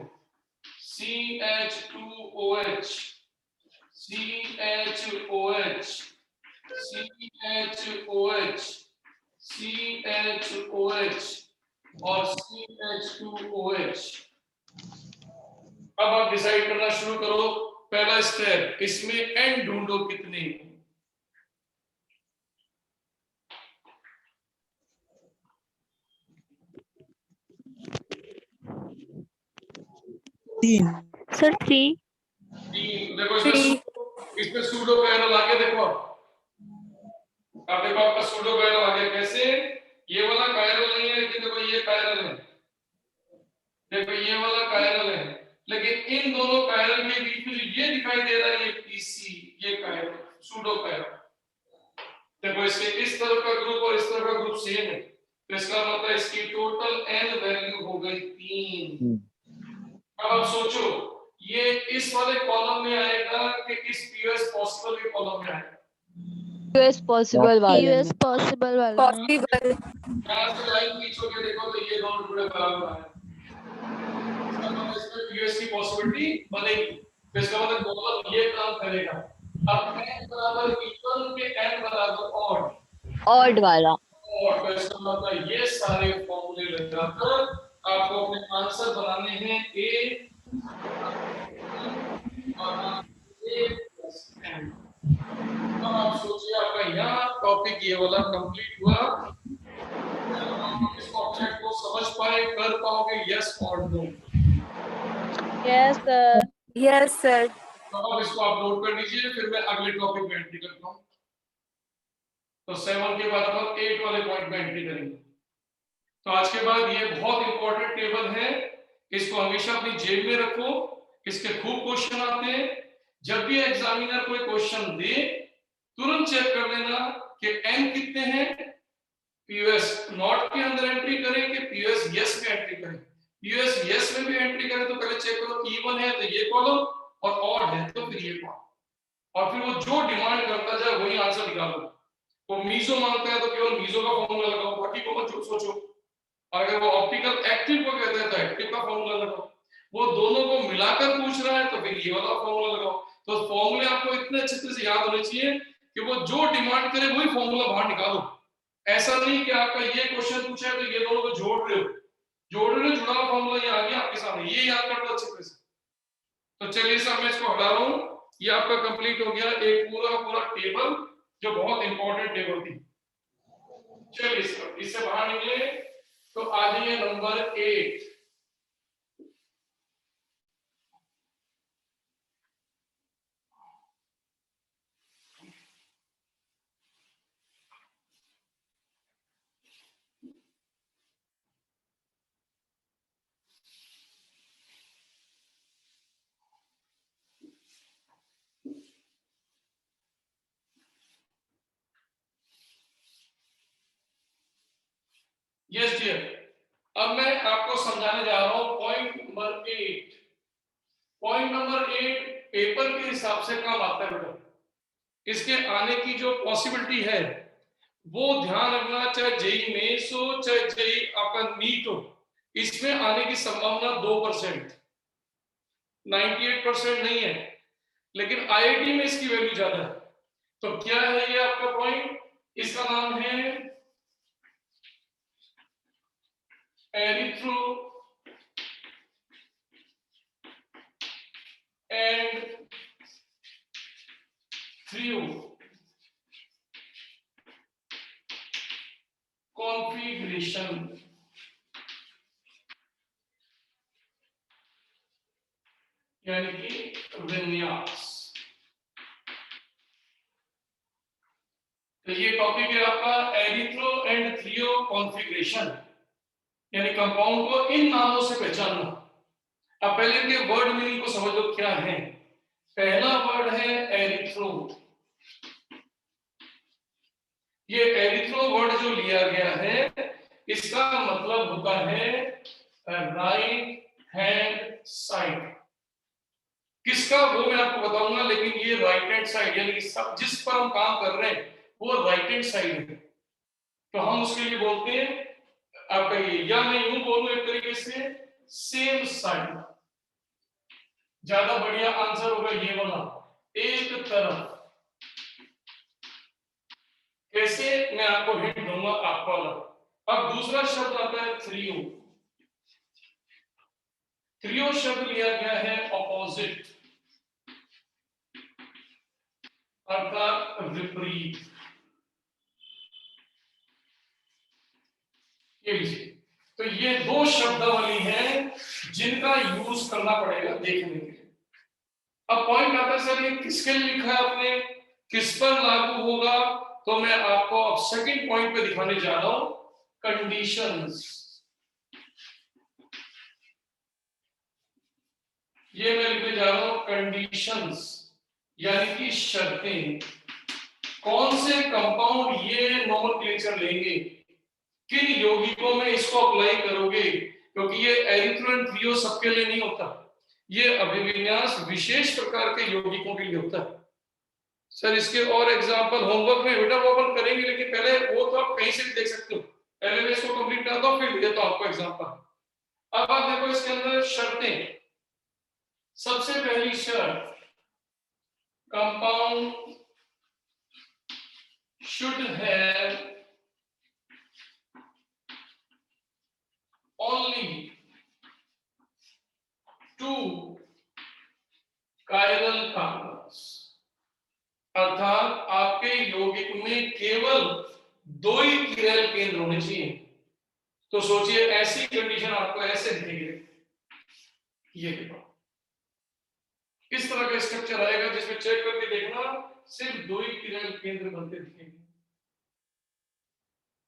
CH2OH CHOH CHOH CHOH और CH2OH। अब आप डिसाइड करना शुरू करो, पहला स्टेप इसमें n ढूंढो कितने, Sir, 3. देखो 3. इसमें सूडो पैरल आके देखो, अब देखो आपका सूडो कायरल आ गया। कैसे? ये वाला कायरल नहीं है, लेकिन देखो ये कायरल है, देखो ये वाला कायरल है, लेकिन इन दोनों कायरल के बीच में ये दिखाई दे रहा है, ये पीसी, ये कायरल सूडो कायरल। देखो इसके इस तरफ का ग्रुप और इस तरफ का ग्रुप सेम है, तो इसका मतलब इसकी टोटल n वैल्यू हो गई 3। अब आप सोचो ये इस वाले कॉलम में आएगा कि इस पीएस पॉसिबल के कॉलम में आएगा? यूएस पॉसिबल वाले यूएस में। पॉसिबल वाला में। पॉसिबल। यहां से लाइन खींचोगे देखो तो ये दोनों टुकड़े बराबर आए, इसका मतलब इसमें पीएस की पॉसिबिलिटी बनेगी, तो इसका मतलब कॉलम ये काम करेगा। अब n बराबर इक्वल के n बराबर ऑड वाला। और तो इसका मतलब ये सारे फॉर्मूले लगाकर आपको अपने आंसर बनाने हैं a और a प्लस n। तो आप सोचिए आपका यहाँ टॉपिक ये वाला कंप्लीट हुआ। इस ऑब्जेक्ट को समझ पाए, कर पाओगे, यस और no? Yes sir. Yes sir. तो अब इसको अपलोड कर दीजिए, फिर मैं अगले टॉपिक में एंट्री करता हूँ। तो 7 के बाद हम 8 वाले पॉइंट में एंट्री करेंगे। तो आज के बाद ये बहुत इंपॉर्टेंट टेबल है, इसको हमेशा अपनी जेब में रखो, इसके खूब क्वेश्चन आते हैं। जब भी एग्जामिनर कोई क्वेश्चन दे तुरंत चेक कर लेना कि n कितने हैं, पीयूएस नॉट के अंदर एंट्री करें कि पीयूएस यस में एंट्री करें। पीयूएस यस में भी एंट्री करें तो पहले चेक करो इवन है तो ये कॉलम, और ऑड है तो फिर ये कॉलम, और फिर वो जो डिमांड करता जाए वही आंसर निकालो। वो मीजो मांगता है तो केवल मीजो का फॉर्मूला लगाओ, बाकी को मत सोचो। और अगर वो ऑप्टिकल एक्टिव को कहता है तो एक्टिव का फॉर्मूला लगाओ। वो दोनों को मिलाकर पूछ रहा है तो फिर ये वाला फॉर्मूला लगाओ। तो फॉर्मूले आपको इतने अच्छे तरह से याद होने चाहिए कि वो जो डिमांड करे वही फॉर्मूला बाहर निकालो। ऐसा नहीं कि आपका ये क्वेश्चन पूछा है तो ये दोनों को जोड़ रहे हो, जुड़ा हुआ फॉर्मूला ये आ गया आपके सामने, ये याद कर लो अच्छे तरह से। तो चलिए सर मैं इसको हटा रहा हूँ, ये आपका कंप्लीट हो गया एक पूरा टेबल जो बहुत इंपॉर्टेंट टेबल थी। चलिए सर इससे बाहर निकले तो आ जाइए नंबर 8। यस डियर, अब मैं आपको समझाने जा रहा हूं point number 8। Point number 8 paper के हिसाब से कम आता है बेटा, इसके आने की जो पॉसिबिलिटी है वो ध्यान रखना, चाहे जेई मेंस हो चाहे जेई आपका नीट हो, इसमें आने की संभावना 2%, 98% नहीं है, लेकिन आईआईटी में इसकी वैल्यू ज्यादा है। तो क्या है ये आपका पॉइंट? इसका नाम है एरिथ्रो एंड थ्रियो कॉन्फ़िगरेशन। यानी कि विन्यास। तो ये टॉपिक है आपका एरिथ्रो एंड थ्रियो कॉन्फ़िगरेशन, यानी कंपाउंड को इन नामों से पहचानना। अब पहले के वर्ड मीनिंग को समझ लो क्या है। पहला वर्ड है एरिथ्रो। ये एरिथ्रो वर्ड जो लिया गया है इसका मतलब होता है राइट हैंड साइड। किसका वो मैं आपको बताऊंगा, लेकिन ये राइट हैंड साइड यानी सब जिस पर हम काम कर रहे हैं वो राइट हैंड साइड है, तो हम उसके लिए बोलते हैं आपका ये, या मैं यूं बोलूं एक तरीके से सेम साइड। ज्यादा बढ़िया आंसर होगा ये वाला, एक तरफ। कैसे मैं आपको हिंट दूंगा आपको वाला। अब दूसरा शब्द आता है थ्रियो। थ्रियो शब्द लिया गया है ऑपोजिट अर्थात विपरीत। ये लीजिए, तो ये दो शब्दावली हैं जिनका यूज करना पड़ेगा देखने के लिए। अब पॉइंट आता है सर ये किसके लिए लिखा है आपने, किस पर लागू होगा, तो मैं आपको अब सेकंड पॉइंट पे दिखाने जा रहा हूं, कंडीशंस। ये मैं लिखने जा रहा हूं कंडीशंस, यानी कि शर्तें। कौन से कंपाउंड ये नोमेनक्लेचर लेंगे, किन यौगिकों में इसको अप्लाई करोगे, क्योंकि ये एरिथ्रो एंड थ्रियो सबके लिए नहीं होता, ये अभिविन्यास विशेष प्रकार के यौगिकों के लिए होता है। सर इसके और एग्जांपल होमवर्क में बेटा वो अपन करेंगे, लेकिन पहले वो तो आप कहीं से भी देख सकते हो। पहले मैं इसको कंप्लीट करता हूं, फिर देता हूं आपको एग्जांपल। अब आप देखो इसके अंदर शर्तें। सबसे पहली शर्त, compound should have only 2 chiral carbons, अर्थात आपके यौगिक में केवल 2 ही किरल केंद्र होने चाहिए। तो सोचिए ऐसी कंडीशन आपको ऐसे दिखेगी, ये देखो इस तरह का स्ट्रक्चर आएगा जिसमें चेक करके देखना सिर्फ 2 ही किरल केंद्र बनते दिखेंगे।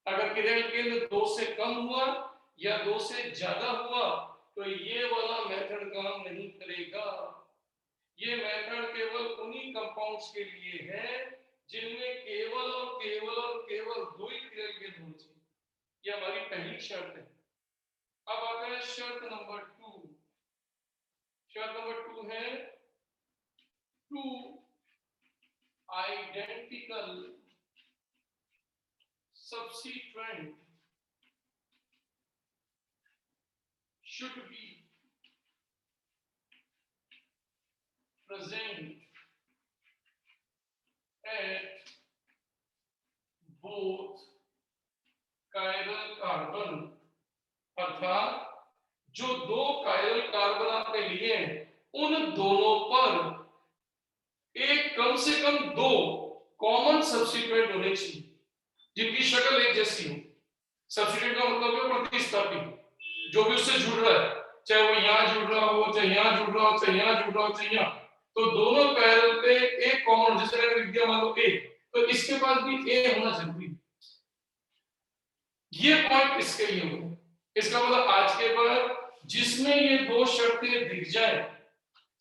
अगर किरल केंद्र 2 से कम हुआ या 2 से ज्यादा हुआ तो ये वाला मेथड काम नहीं करेगा। ये मेथड केवल उन्हीं कंपाउंड्स के लिए है जिनमें केवल और केवल और केवल 2 ही किरल केंद्र होने चाहिए। ये हमारी पहली शर्त है। अब आता है शर्त नंबर 2। शर्त नंबर 2 है 2 identical substituent should be present at both chiral carbon, अर्थात जो 2 chiral कार्बन आपने लिए हैं उन दोनों पर एक कम से कम 2 कॉमन सब्स्टिट्यूएंट होने चाहिए जिनकी शक्ल एक जैसी हो। सब्स्टिट्यूएंट का मतलब है प्रतिस्थापी, जो भी उससे जुड़ रहा है, चाहे वो यहां जुड़ रहा हो, चाहे यहां जुड़ रहा हो, चाहे यहां जुड़ रहा हो, चाहे यहां, तो दोनों पैरल पे एक कॉमन, जैसे मैंने लिख दिया मान लो ए, तो इसके पास भी ए होना जरूरी है। ये पॉइंट इसके लिए हो। इसका मतलब आज के बाद जिसमें ये 2 शर्तें दिख जाए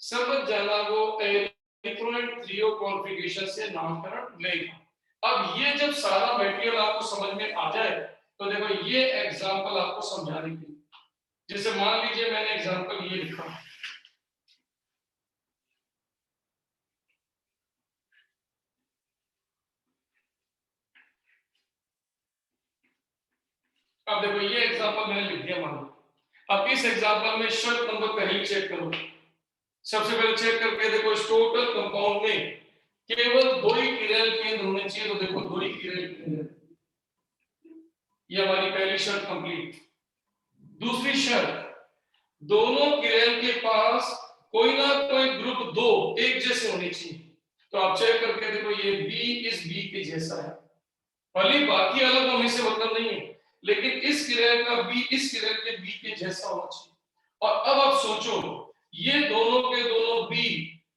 समझ जाना वो एरिथ्रो एंड थ्रियो कॉन्फ़िगरेशन से नामकरण लेगा। अब ये जब सारा मटेरियल आपको समझ में आ जाए तो देखो ये एग्जांपल आपको समझाने के लिए, जैसे मान लीजिए मैंने एग्जांपल ये लिखा, अब देखो ये एग्जांपल मैंने लिख दिया मान लो। अब इस एग्जांपल में शर्त नंबर पहली चेक करो। सबसे पहले चेक करके देखो इस टोटल कंपाउंड में केवल 2 ही किरल केंद्र होने चाहिए, तो देखो 2 ही किरल केंद्र, ये हमारी पहली शर्त कंप्लीट। दूसरी शर्त, दोनों किरल के पास कोई ना कोई ग्रुप 2 एक जैसे होने चाहिए। तो आप चेक करके देखो ये B इस B के जैसा है, भले बाकी अलग होने से मतलब नहीं है, लेकिन इस किरल का B इस किरल के B के जैसा होना चाहिए। और अब आप सोचो ये दोनों के दोनों B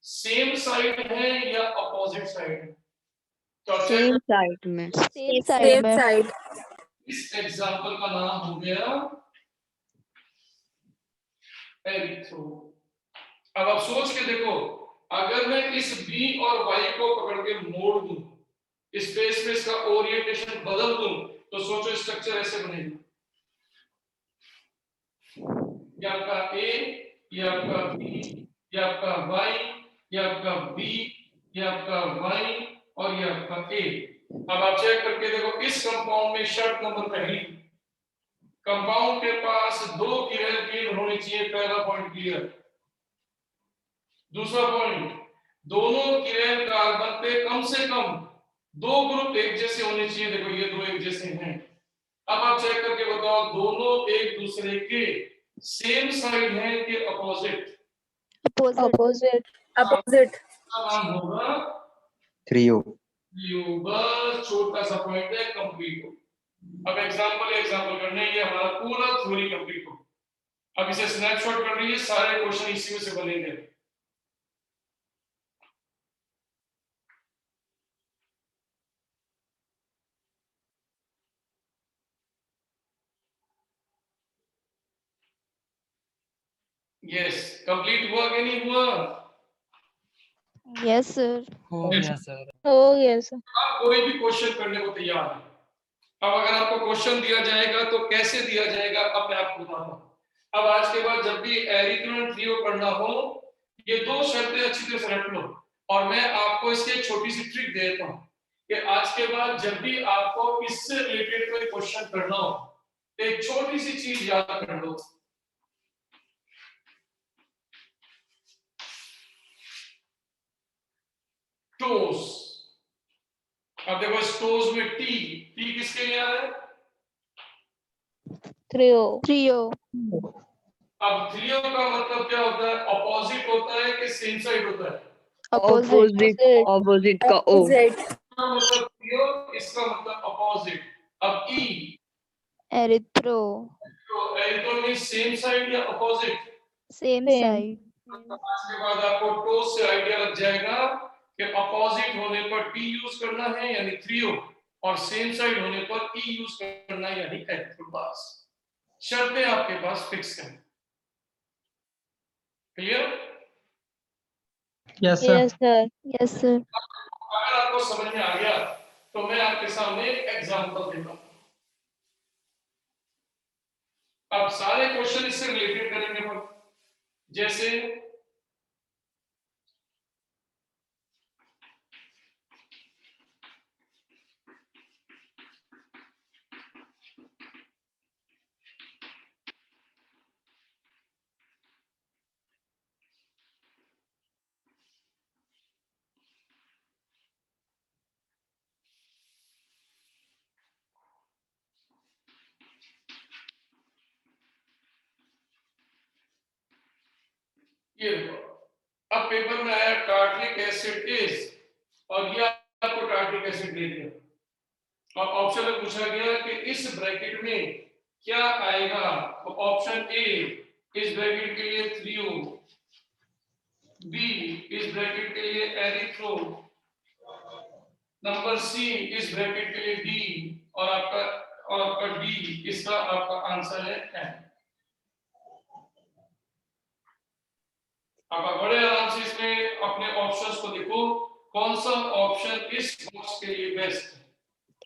सेम साइड है या अपोजिट साइड है? तो सेम साइड में। सेम साइड में। साइड। इस एग्जांपल का नाम हो गया एरिथ्रो। अब आप सोच के देखो, अगर मैं इस B और Y को पकड़ के मोड़ दूं, स्पेस में इसका ओरिएंटेशन बदल दूं, तो सोचो स्ट्रक्चर ऐसे बनेगा, ये आपका A, ये आपका B, ये आपका Y, ये आपका B, ये आपका Y और ये आपका A। अब आप चेक करके देखो इस कंपाउंड में शर्त नंबर पहली, कंपाउंड के पास 2 किरल केंद्र होने चाहिए, पहला पॉइंट क्लियर। दूसरा पॉइंट, दोनों किरल कार्बन पे कम से कम 2 ग्रुप एक जैसे होने चाहिए, देखो ये 2 एक जैसे हैं। अब आप चेक करके बताओ दोनों एक दूसरे के सेम साइड हैं कि अपोजिट? अपोजिट। अपोजिट। नाम होगा थ्रियो। बस छोटा सा पॉइंट है, कंप्लीट हो। अब एग्जांपल करने ये हमारा पूरा थ्योरी कंप्लीट हो। अब इसे स्नैपशॉट कर लीजिए, सारे क्वेश्चन इसी में से बनेंगे। यस, कंप्लीट हुआ कि नहीं हुआ? Yes sir. हो गया सर। हो गया सर। आप कोई भी क्वेश्चन करने को तैयार है। अब अगर आपको क्वेश्चन दिया जाएगा तो कैसे दिया जाएगा, अब मैं आपको बताता हूँ। अब आज के बाद जब भी एरिथमेटिक ट्रियो करना हो, ये दो शर्तें अच्छी तरह से रख लो। और मैं आपको इसकी एक छोटी सी ट्रिक देता हूँ कि आज के बाद जब भी आपको इससे रिलेटेड कोई क्वेश्चन करना हो, तो एक छोटी सी चीज याद कर लो। टोस। अब देखो इस टोस में टी टी किसके लिए आ रहा है? थ्रियो। थ्रियो। अब थ्रियो का मतलब क्या होता है? अपोजिट होता है कि सेम साइड होता है? अपोजिट। ऑपोजिट का ओ। Opposite. इसका मतलब थ्रियो, इसका मतलब अपोजिट। अब ई एरिथ्रो। तो एरिथ्रो में सेम साइड या अपोजिट? Same same. साइड। उसके बाद आपको टोस से आइडिया लग जाएगा कि अपोजिट होने पर टी यूज करना है यानी थ्रियो, और सेम साइड होने पर ई यूज करना है यानी एरिथ्रो। बस शर्तें आपके पास फिक्स हैं। Clear? Yes sir. Yes sir. Yes sir. अगर आपको समझ में आ गया तो मैं आपके सामने एक एग्जांपल देता हूं। अब सारे क्वेश्चन इससे रिलेटेड करेंगे हम। जैसे ये देखो, अब पेपर में आया टार्टरिक एसिड इज, और ये आपको टार्टरिक एसिड दे दिया और ऑप्शन में पूछा गया कि इस ब्रैकेट में क्या आएगा। तो ऑप्शन ए इस ब्रैकेट के लिए थ्रियो, बी इस ब्रैकेट के लिए एरिथ्रो, नंबर सी इस ब्रैकेट के लिए डी, और आपका डी, इसका आपका आंसर है एन। अब आप बड़े आराम से इसमें अपने ऑप्शंस को देखो, कौन सा ऑप्शन इस बॉक्स के लिए बेस्ट है।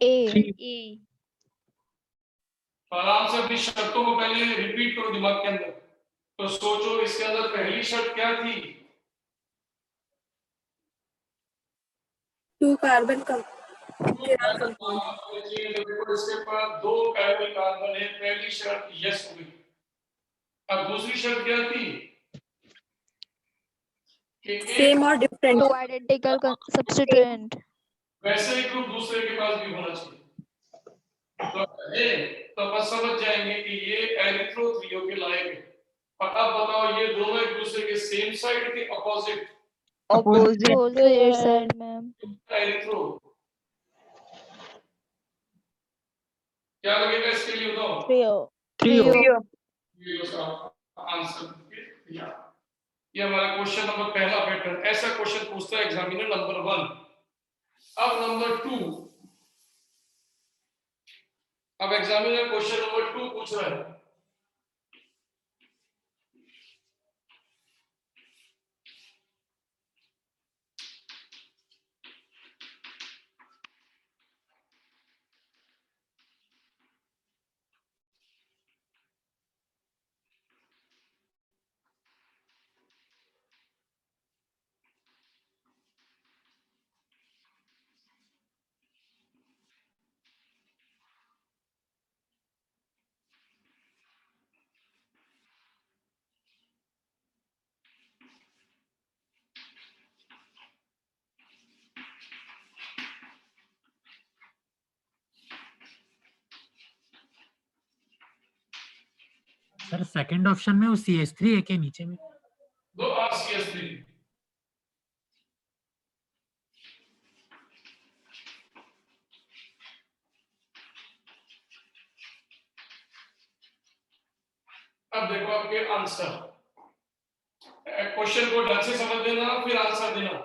ए। तो आराम से अपनी शर्तों को पहले रिपीट करो दिमाग के अंदर। तो सोचो इसके अंदर पहली शर्त क्या थी? 2 carbon compound. इसके पास 2 पैरेलल कार्बन है, पहली शर्त यस हो गई। अब दूसरी शर्त क्या थी कि Same or different. Two identical substituent. वैसे ही ग्रुप दूसरे के पास भी होना चाहिए। तो ये तो बस समझ जाएंगे कि ये एरिथ्रोथ्रियो के लायक है। और अब बताओ ये दोनों एक दूसरे के सेम साइड के opposite? Opposite side ma'am. Erythro क्या लगेगा इसके लिए बताओ? थ्रियो। थ्रियो। ये उसका आंसर दिया। ये हमारा क्वेश्चन नंबर पहला पैटर्न। ऐसा क्वेश्चन पूछता है एग्जामिनर नंबर 1। अब नंबर 2, अब एग्जामिनर क्वेश्चन नंबर 2 पूछ रहा है। सर सेकंड ऑप्शन में वो CH3 है के नीचे में? दो RCS3। अब देखो आपके आंसर। क्वेश्चन को ढंग से समझ लेना फिर आंसर देना।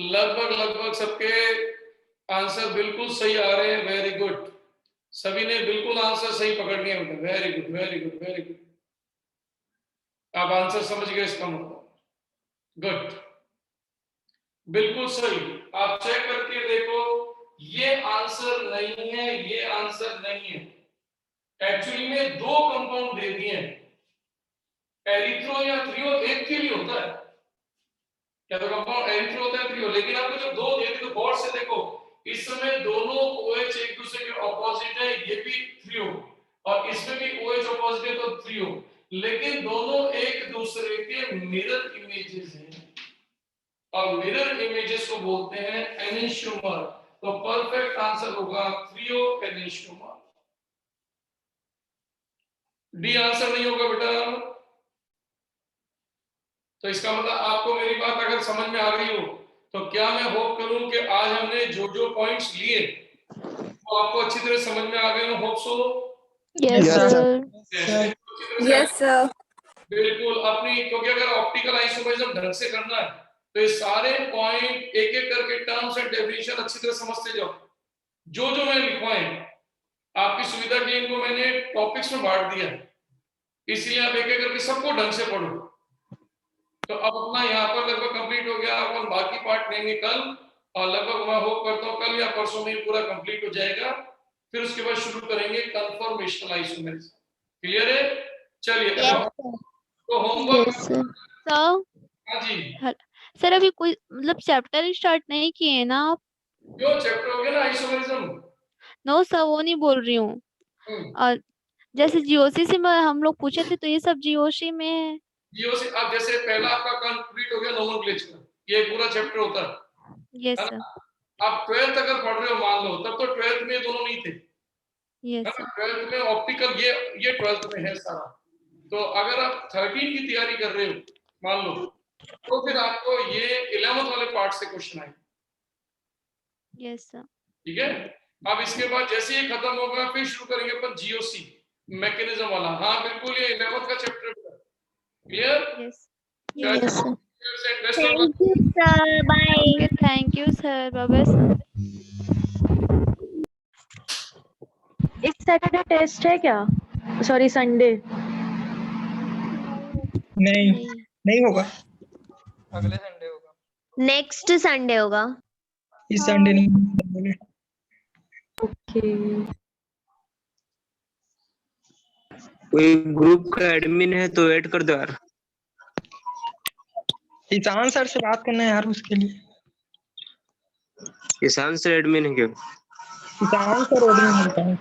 लगभग सबके आंसर बिल्कुल सही आ रहे हैं। वेरी गुड, सभी ने बिल्कुल आंसर सही पकड़ लिया बेटा। Very good very good very good, आप आंसर समझ गए इसका मतलब। गुड, बिल्कुल सही। आप चेक करके देखो, ये आंसर नहीं है, ये आंसर नहीं है। एक्चुअली में दो कंपाउंड दे दिए हैं, एरिथ्रो या थ्रियो एक के लिए होता है। क्या तो कंपाउंड एरिथ्रो होता है, थ्रियो, लेकिन आपको जब दो दे दी तो गौर से देखो, इस समय दोनों OH एक दूसरे के ऑपोजिट है, ये भी थ्रियो और इसमें भी OH ऑपोजिट है तो थ्रियो, लेकिन दोनों एक दूसरे के मिरर इमेजेस हैं और मिरर इमेजेस को बोलते हैं एनिशोमर। तो परफेक्ट आंसर होगा थ्रियो एनिशोमर। डी आंसर नहीं होगा बेटा। तो इसका मतलब आपको मेरी बात अगर समझ में आ गई हो तो क्या मैं होप करूं कि आज हमने जो जो पॉइंट्स लिए वो आपको अच्छी तरह समझ में आ गए हो। Hope so. Yes Yes, sir. Yes, sir. बिल्कुल अपनी, क्योंकि अगर ऑप्टिकल आइसोमेरिज्म ढंग से करना है तो ये सारे पॉइंट एक एक करके टर्म्स एंड डेफिनेशन अच्छी तरह समझते जाओ। जो जो मैंने लिखवाए आपकी सुविधा के लिए इनको मैंने टॉपिक्स में बांट दिया, इसलिए आप एक एक करके सबको ढंग से पढ़ो। तो अब अपना यहाँ पर लगभग कंप्लीट हो गया। अपन बाकी पार्ट लेंगे कल, और लगभग मैं होप करता हूँ कल या परसों में पूरा कंप्लीट हो जाएगा। फिर उसके बाद शुरू करेंगे कन्फर्मेशनल आइसोमेरिज्म। क्लियर है? चलिए तो होमवर्क। Yes sir. सर हाँ जी, सर अभी कोई मतलब चैप्टर स्टार्ट नहीं किए हैं ना आप? क्यों चैप्टर हो गया ना आइसोमेरिज्म। नो सर, वो नहीं बोल रही हूँ। और जैसे जीओसी से हम लोग पूछे थे तो ये सब जीओसी में है। जीओसी अब जैसे पहला आपका कंप्लीट हो गया नोमेनक्लेचर, ये पूरा चैप्टर होता है। यस है सर। ना? आप 12th अगर पढ़ रहे हो मान लो, तब तो 12th में ये दोनों नहीं थे, है यस ना? सर। 12th में ऑप्टिकल ये 12th में है सारा। तो अगर आप 13 की तैयारी कर रहे हो मान लो, तो फिर आपको ये 11th वाले पार्ट से क्वेश्चन आएंगे। Yes sir. ठीक है, अब इसके बाद जैसे ये खत्म होगा फिर शुरू करेंगे अपन जीओसी मैकेनिज्म वाला। हाँ बिल्कुल, ये 11th का चैप्टर है। Clear? Yes yes sir. Thank you sir, bye. Thank you sir, bye bye sir. इस सैटरडे टेस्ट है क्या? Sorry, Sunday. नहीं नहीं, नहीं होगा, अगले संडे होगा। नेक्स्ट संडे होगा। इस संडे नहीं। ओके। कोई ग्रुप का एडमिन है तो ऐड कर दो यार। ईशान सर से बात करना है यार उसके लिए। ईशान सर एडमिन है क्या? ईशान सर एडमिन होता है।